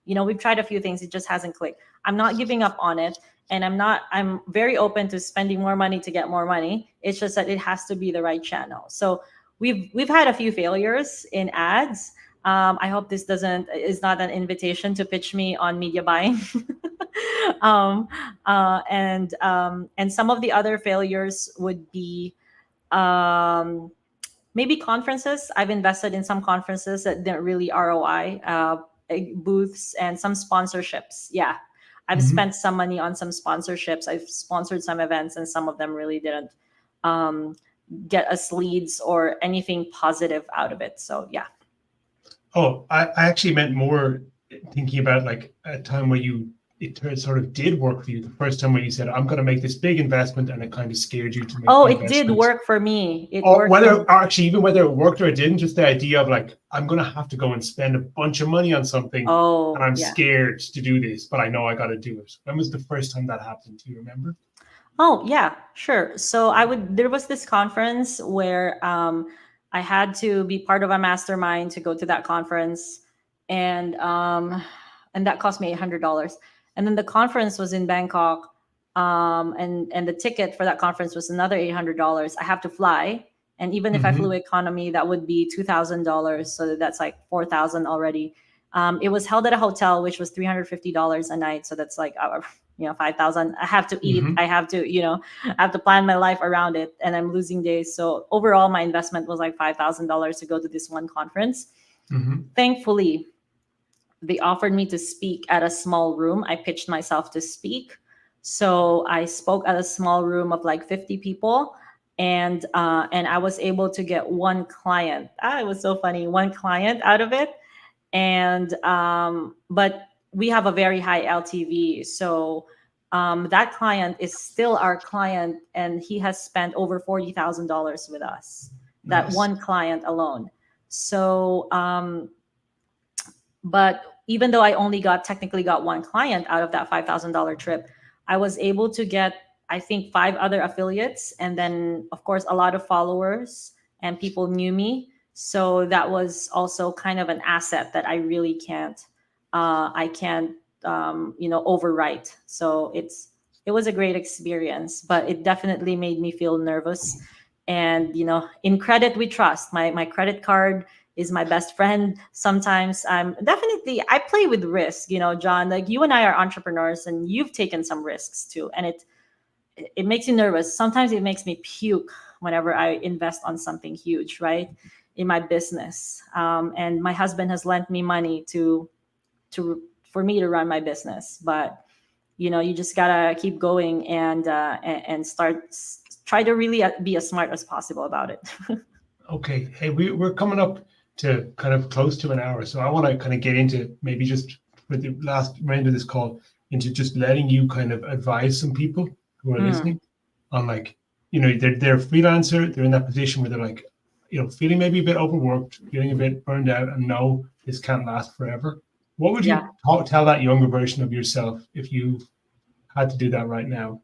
we've tried a few things, it just hasn't clicked. I'm not giving up on it. And I'm very open to spending more money to get more money. It's just that it has to be the right channel. So we've had a few failures in ads. I hope this doesn't is not an invitation to pitch me on media buying. um, and some of the other failures would be um, maybe conferences. I've invested in some conferences that didn't really ROI, booths and some sponsorships. Yeah, I've Hmm. spent some money on some sponsorships. I've sponsored some events, and some of them really didn't um, get us leads or anything positive out of it. So yeah. Oh, I actually meant more thinking about like a time where sort of did work for you. The first time when you said, I'm going to make this big investment and it kind of scared you to make Oh, the it did investment. work for me. It Or worked for me. even whether it worked or it didn't, just the idea of like, I'm going to have to go and spend a bunch of money on something and Oh, I'm yeah. scared to do this, but I know I got to do it. When was the first time that happened? Do you remember? Oh, yeah, sure. So there was this conference where I had to be part of a mastermind to go to that conference, and that cost me $800. And then the conference was in Bangkok, and the ticket for that conference was another $800. I have to fly, and even if I flew Hmm. economy, that would be $2,000. So that's like 4,000 already. It was held at a hotel, which was $350 a night. So that's like 5,000. I have to eat. Hmm. I have to, I have to plan my life around it, and I'm losing days. So overall, my investment was like $5,000 to go to this one conference. Hmm. Thankfully, they offered me to speak at a small room. I pitched myself to speak. So I spoke at a small room of like 50 people, and I was able to get one client. It was so funny, one client out of it. And but we have a very high LTV. So that client is still our client, and he has spent over $40,000 with us. That Nice. one client alone. So but even though I only technically got one client out of that $5,000 trip, I was able to get, I think, five other affiliates, and then of course a lot of followers, and people knew me. So that was also kind of an asset that I really can't overwrite. So it was a great experience, but it definitely made me feel nervous. And in credit we trust. My credit card is my best friend. Sometimes I play with risk, John. Like, you and I are entrepreneurs, and you've taken some risks too, and it makes you nervous. Sometimes it makes me puke whenever I invest on something huge, right, in my business. And my husband has lent me money to for me to run my business, but you just gotta keep going, and try to really be as smart as possible about it. Okay. Hey, we're coming up to kind of close to an hour. So I want to kind of get into maybe just for the last round of this call into just letting you kind of advise some people who are Mm, listening on like, they're a freelancer, they're in that position where they're like, feeling maybe a bit overworked, feeling a bit burned out, and no, this can't last forever. What would yeah. you tell that younger version of yourself if you had to do that right now?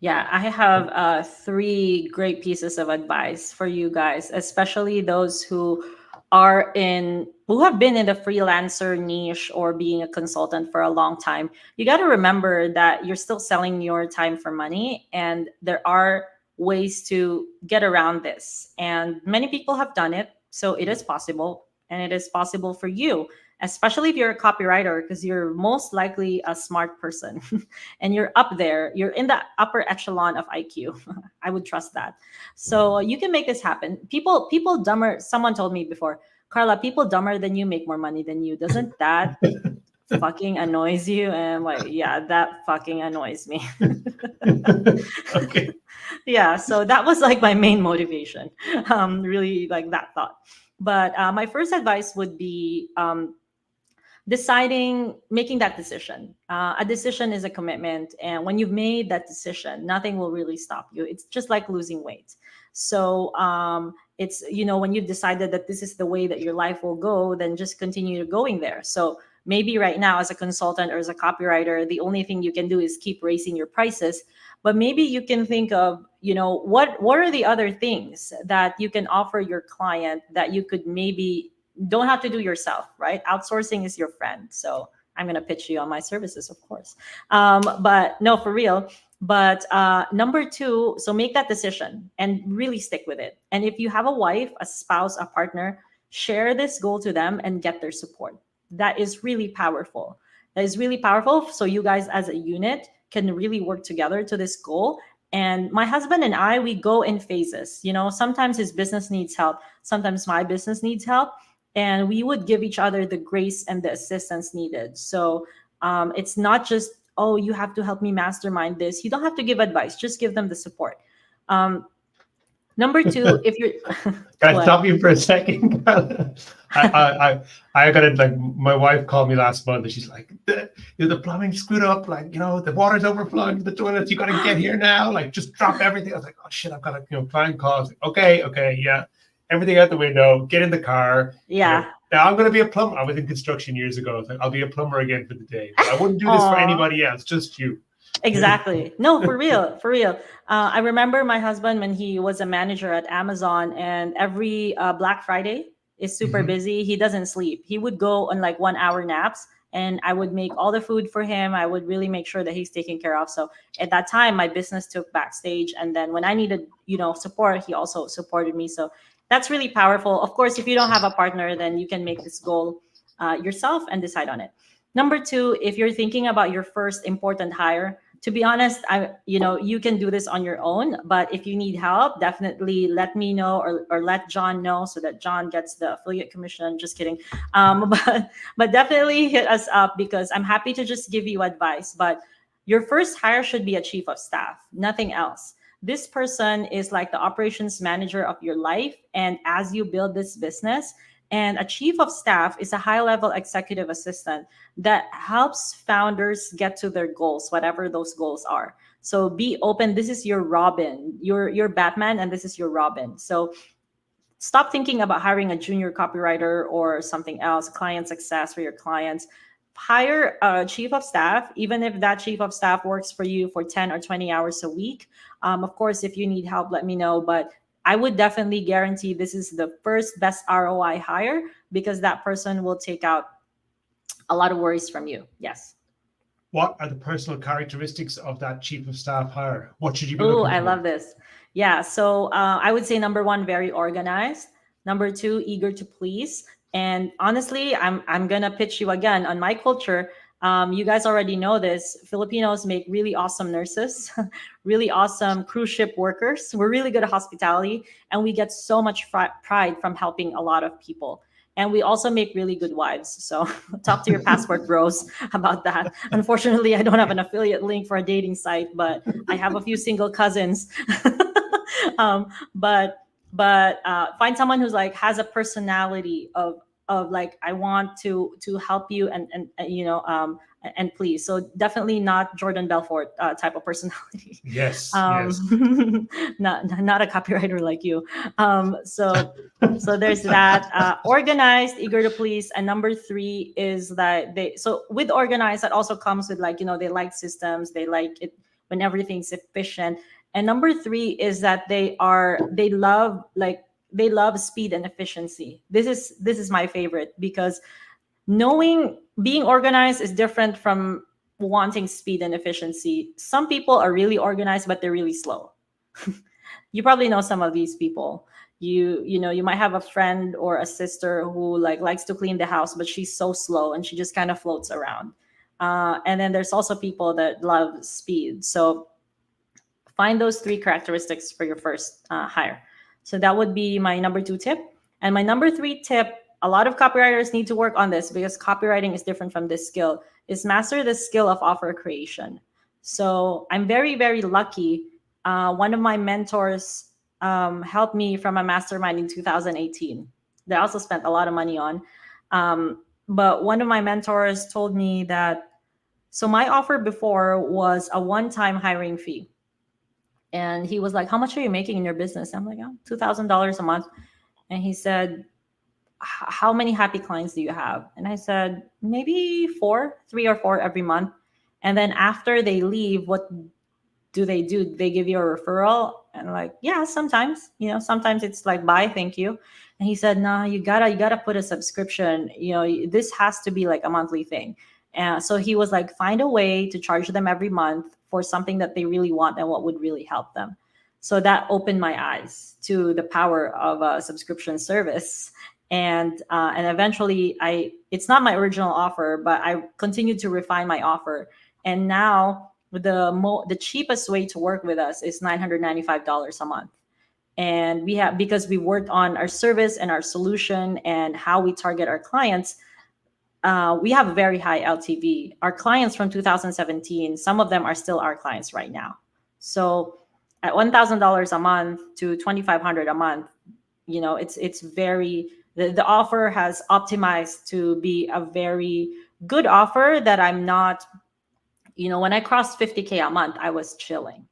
Yeah, I have three great pieces of advice for you guys, especially those who have been in the freelancer niche or being a consultant for a long time. You got to remember that you're still selling your time for money, and there are ways to get around this. And many people have done it, so it is possible, and it is possible for you, especially if you're a copywriter, because you're most likely a smart person. And you're up there, you're in the upper echelon of IQ. I would trust that. So you can make this happen. People dumber, someone told me before, Carla, people dumber than you make more money than you. Doesn't that fucking annoys you? And I'm like, yeah, that fucking annoys me. Okay. Yeah, so that was like my main motivation. Really like that thought. But my first advice would be making that decision. A decision is a commitment, and when you've made that decision, nothing will really stop you. It's just like losing weight. So it's when you've decided that this is the way that your life will go, then just continue going there. So maybe right now as a consultant or as a copywriter, the only thing you can do is keep raising your prices. But maybe you can think of, what are the other things that you can offer your client that you could maybe don't have to do yourself, right? Outsourcing is your friend. So I'm going to pitch you on my services, of course. But no, for real. But number two, so make that decision and really stick with it. And if you have a wife, a spouse, a partner, share this goal to them and get their support. That is really powerful. That is really powerful. So you guys as a unit can really work together to this goal. And my husband and I, we go in phases. Sometimes his business needs help, sometimes my business needs help, and we would give each other the grace and the assistance needed. So it's not just, oh, you have to help me mastermind this. You don't have to give advice, just give them the support. Number two, if you're Can I stop you for a second? I got it. Like, my wife called me last month and she's like, the plumbing screwed up. Like, the water's overflowing to the toilets. You got to get here now. Like, just drop everything. I was like, oh shit, I've got to, client calls. Like, okay, yeah. Everything out the window, get in the car. Yeah. Now I'm going to be a plumber. I was in construction years ago. I was like, I'll be a plumber again for the day. But I wouldn't do this for anybody else, just you. Exactly. No, for real, for real. I remember my husband when he was a manager at Amazon, and every Black Friday is super busy. He doesn't sleep. He would go on like 1 hour naps, and I would make all the food for him. I would really make sure that he's taken care of. So at that time, my business took backstage, and then when I needed, support, he also supported me. So that's really powerful. Of course, if you don't have a partner, then you can make this goal yourself and decide on it. Number two, if you're thinking about your first important hire, to be honest, you can do this on your own, but if you need help, definitely let me know or let John know so that John gets the affiliate commission. Just kidding. But definitely hit us up, because I'm happy to just give you advice. But your first hire should be a chief of staff, nothing else. This person is like the operations manager of your life. And as you build this business, and a chief of staff is a high-level executive assistant that helps founders get to their goals, whatever those goals are. So be open. This is your Robin. You're Batman, and this is your Robin. So stop thinking about hiring a junior copywriter or something else, client success for your clients. Hire a chief of staff, even if that chief of staff works for you for 10 or 20 hours a week. Of course, if you need help, let me know. But I would definitely guarantee this is the first best ROI hire, because that person will take out a lot of worries from you. Yes. What are the personal characteristics of that chief of staff hire? What should you be looking for? I love this. Yeah. So I would say number one, very organized. Number two, eager to please. And honestly, I'm gonna pitch you again on my culture. You guys already know this. Filipinos make really awesome nurses, really awesome cruise ship workers. We're really good at hospitality, and we get so much pride from helping a lot of people. And we also make really good wives. So talk to your passport bros about that. Unfortunately, I don't have an affiliate link for a dating site, but I have a few single cousins. But find someone who's like has a personality of like, I want to help you and and please. So definitely not Jordan Belfort type of personality. Yes. Yes. Not a copywriter like you. So there's that. Organized, eager to please. And number three is that so with organized, that also comes with like, they like systems, they like it when everything's efficient. And number three is that they love speed and efficiency. This is my favorite, because being organized is different from wanting speed and efficiency. Some people are really organized, but they're really slow. You probably know some of these people. You might have a friend or a sister who likes to clean the house, but she's so slow and she just kind of floats around. And then there's also people that love speed. So find those three characteristics for your first hire. So that would be my number two tip. And my number three tip, a lot of copywriters need to work on this, because copywriting is different from this skill, is master the skill of offer creation. So I'm very, very lucky. One of my mentors helped me from a mastermind in 2018 that I also spent a lot of money on. But one of my mentors told me that, so my offer before was a one-time hiring fee. And he was like, how much are you making in your business? I'm like, $2,000 a month. And he said, how many happy clients do you have? And I said, maybe 3 or 4 every month. And then after they leave, what do they do? They give you a referral? And like, yeah, sometimes, sometimes it's like, bye, thank you. And he said, no, you gotta put a subscription. This has to be like a monthly thing. And so he was like, find a way to charge them every month for something that they really want and what would really help them. So that opened my eyes to the power of a subscription service. And eventually it's not my original offer, but I continued to refine my offer. And now the cheapest way to work with us is $995 a month. And because we worked on our service and our solution and how we target our clients, we have a very high LTV. Our clients from 2017, some of them are still our clients right now. So at $1,000 a month to $2,500 a month, it's very, the offer has optimized to be a very good offer that I'm not, when I crossed 50K a month, I was chilling.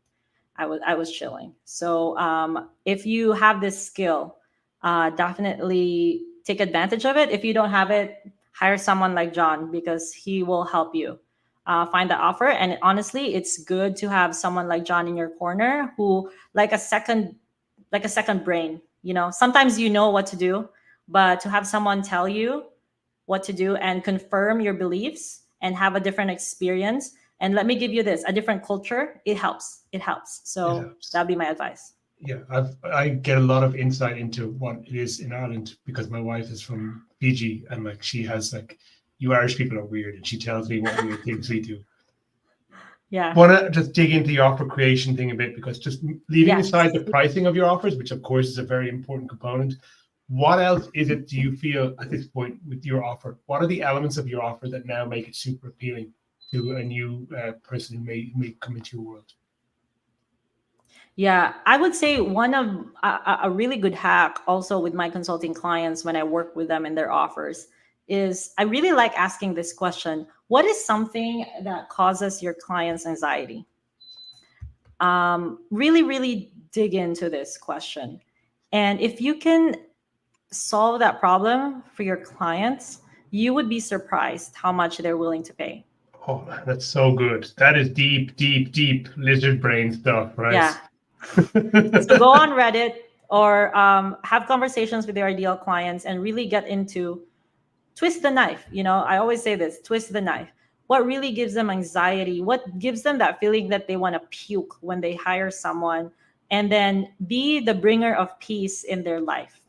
I was chilling. So if you have this skill, definitely take advantage of it. If you don't have it, hire someone like John, because he will help you find the offer. And honestly, it's good to have someone like John in your corner, who like a second brain. Sometimes you know what to do, but to have someone tell you what to do and confirm your beliefs and have a different experience. And let me give you this, a different culture, it helps. So that'd be my advice. Yeah, I get a lot of insight into what it is in Ireland, because my wife is from Fiji, and like she has like, you Irish people are weird, and she tells me what weird things we do. Yeah. Want to just dig into the offer creation thing a bit, because just leaving aside the pricing of your offers, which of course is a very important component, what else is it, do you feel at this point with your offer? What are the elements of your offer that now make it super appealing to a new person who may come into your world? Yeah, I would say one of a really good hack also with my consulting clients when I work with them in their offers is I really like asking this question: what is something that causes your clients anxiety? Really, really dig into this question. And if you can solve that problem for your clients, you would be surprised how much they're willing to pay. Oh, that's so good. That is deep, deep, deep lizard brain stuff, right? Yeah. So go on Reddit or have conversations with your ideal clients and really get into twist the knife. I always say this, twist the knife. What really gives them anxiety? What gives them that feeling that they want to puke when they hire someone? And then be the bringer of peace in their life.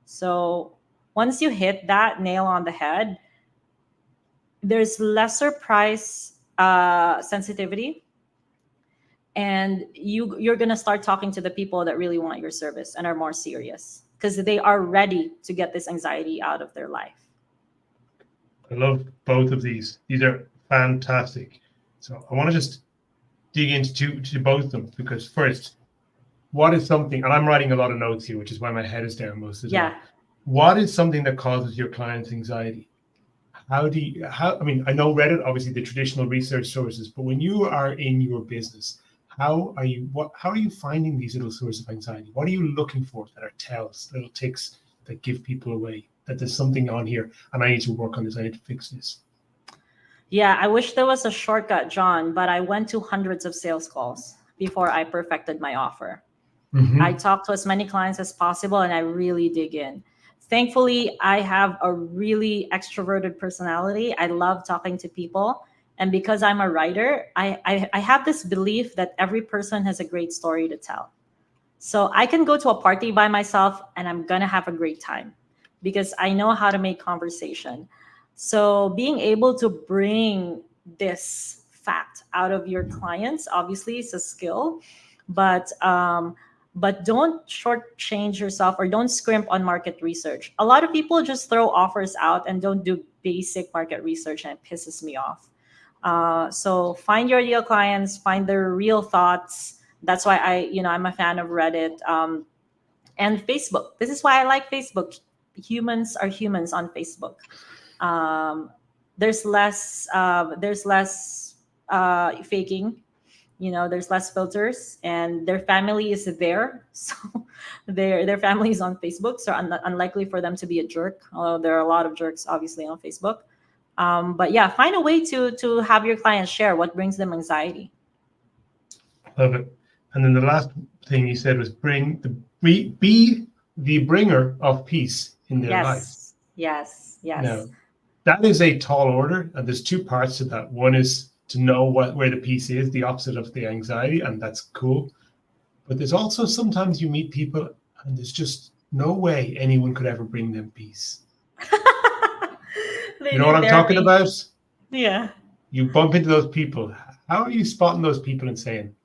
So once you hit that nail on the head, there's lesser price sensitivity, and you're going to start talking to the people that really want your service and are more serious, because they are ready to get this anxiety out of their life. I love both of these. These are fantastic. So I want to just dig into to both of them, because first, what is something, and I'm writing a lot of notes here, which is why my head is down most of the time. What is something that causes your clients anxiety? I mean, I know Reddit, obviously the traditional research sources, but when you are in your business, how are you finding these little sources of anxiety? What are you looking for that are tells, little ticks that give people away that there's something on here and I need to work on this, I need to fix this? Yeah, I wish there was a shortcut, John, but I went to hundreds of sales calls before I perfected my offer. Mm-hmm. I talked to as many clients as possible and I really dig in. Thankfully, I have a really extroverted personality. I love talking to people. And because I'm a writer, I have this belief that every person has a great story to tell. So I can go to a party by myself and I'm going to have a great time because I know how to make conversation. So being able to bring this fact out of your clients, obviously, is a skill, but don't shortchange yourself or don't scrimp on market research. A lot of people just throw offers out and don't do basic market research, and it pisses me off. So find your ideal clients, find their real thoughts. That's why I'm a fan of Reddit and Facebook. This is why I like Facebook. Humans are humans on Facebook. There's less faking. there's less filters, and their family is there. So their family is on Facebook, so unlikely for them to be a jerk. Although there are a lot of jerks, obviously, on Facebook. But yeah, find a way to have your clients share what brings them anxiety. Love it. And then the last thing you said was be the bringer of peace in their lives. Yes. Now, that is a tall order, and there's two parts to that. One is to know where the peace is, the opposite of the anxiety, and that's cool. But there's also sometimes you meet people, and there's just no way anyone could ever bring them peace. You know what I'm talking about? Yeah. You bump into those people. How are you spotting those people and saying,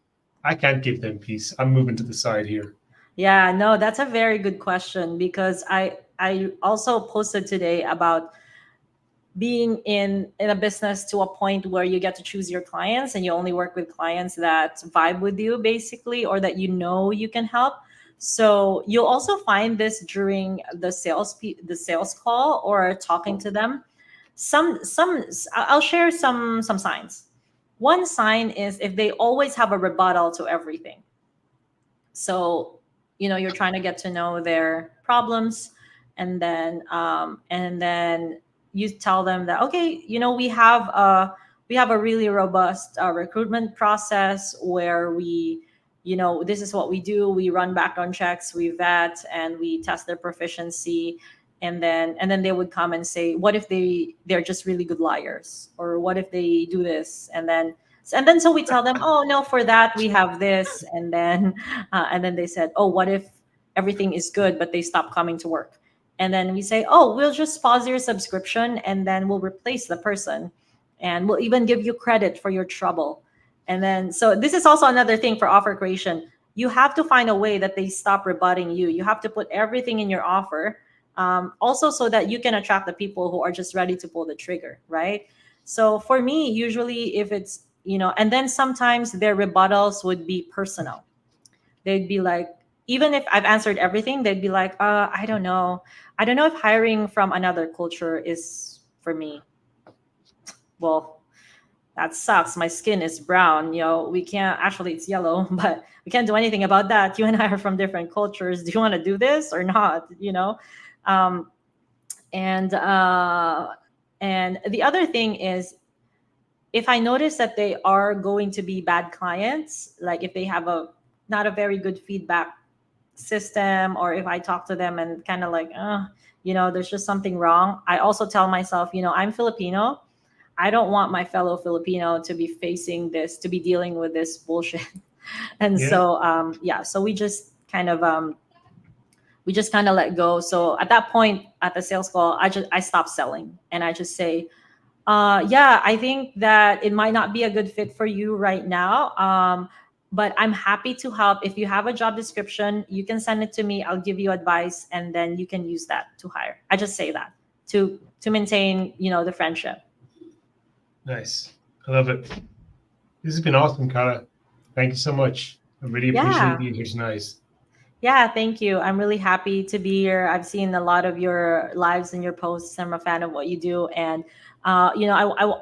I can't give them peace. I'm moving to the side here. Yeah, no, that's a very good question, because I also posted today about being in a business to a point where you get to choose your clients, and you only work with clients that vibe with you, basically, or that you can help. So you'll also find this during the sales call or talking to them. I'll share some signs. One sign is if they always have a rebuttal to everything. So you're trying to get to know their problems, and then you tell them that, okay, we have a really robust recruitment process where this is what we do. We run background checks, we vet, and we test their proficiency. And then they would come and say, what if they're just really good liars, or what if they do this? And then so we tell them, oh no, for that we have this. And then they said, oh, what if everything is good but they stop coming to work? And then we say, oh, we'll just pause your subscription, and then we'll replace the person, and we'll even give you credit for your trouble. And then, so this is also another thing for offer creation. You have to find a way that they stop rebutting you. You have to put everything in your offer, also so that you can attract the people who are just ready to pull the trigger, right? So for me, usually if it's, and then sometimes their rebuttals would be personal. They'd be like, even if I've answered everything, they'd be like, I don't know. I don't know if hiring from another culture is for me. Well, that sucks. My skin is brown. We can't, actually, it's yellow, but we can't do anything about that. You and I are from different cultures. Do you want to do this or not? Um, and the other thing is, if I notice that they are going to be bad clients, like if they have not a very good feedback system, or if I talk to them and kind of like, there's just something wrong, I also tell myself, I'm Filipino. I don't want my fellow Filipino to be facing this, to be dealing with this bullshit. And so, so we just kind of let go. So at that point, at the sales call, I stop selling, and I just say, I think that it might not be a good fit for you right now. But I'm happy to help. If you have a job description, you can send it to me. I'll give you advice, and then you can use that to hire. I just say that to maintain, the friendship. Nice. I love it. This has been awesome, Karla. Thank you so much. I really appreciate being here tonight. Yeah, thank you. I'm really happy to be here. I've seen a lot of your lives and your posts. I'm a fan of what you do. And, I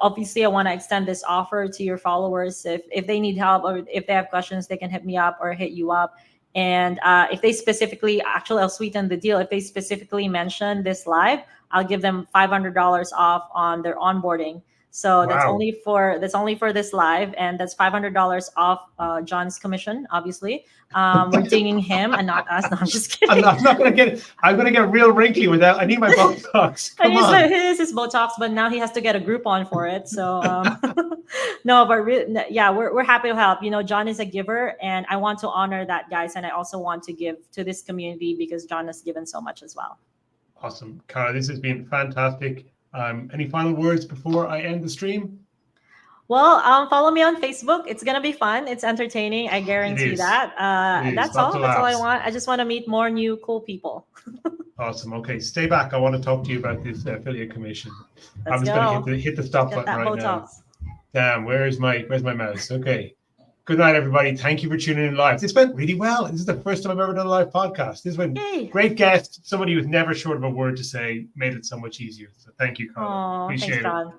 obviously I want to extend this offer to your followers. If they need help, or if they have questions, they can hit me up or hit you up. And if they specifically, actually, I'll sweeten the deal. If they specifically mention this live, I'll give them $500 off on their onboarding. So that's only for this live, and that's $500 off John's commission. Obviously, we're dinging him and not us. No, I'm just kidding. I'm not gonna get. I'm gonna get real wrinkly without. I need my Botox. Come on. It is his Botox, but now he has to get a Groupon for it. So no, but we're happy to help. John is a giver, and I want to honor that, guys. And I also want to give to this community because John has given so much as well. Awesome, Karla. This has been fantastic. Any final words before I end the stream? Well, follow me on Facebook. It's gonna be fun. It's entertaining. I guarantee that. That's all. That's all I want. I just want to meet more new cool people. Awesome. Okay, stay back. I want to talk to you about this affiliate commission. I'm just going to hit the stop button right now. Damn, where's my mouse? Okay. Good night, everybody. Thank you for tuning in live. This went really well. This is the first time I've ever done a live podcast. This went great guest. Somebody who's never short of a word to say made it so much easier. So thank you, Karla. Appreciate it. Thanks, John.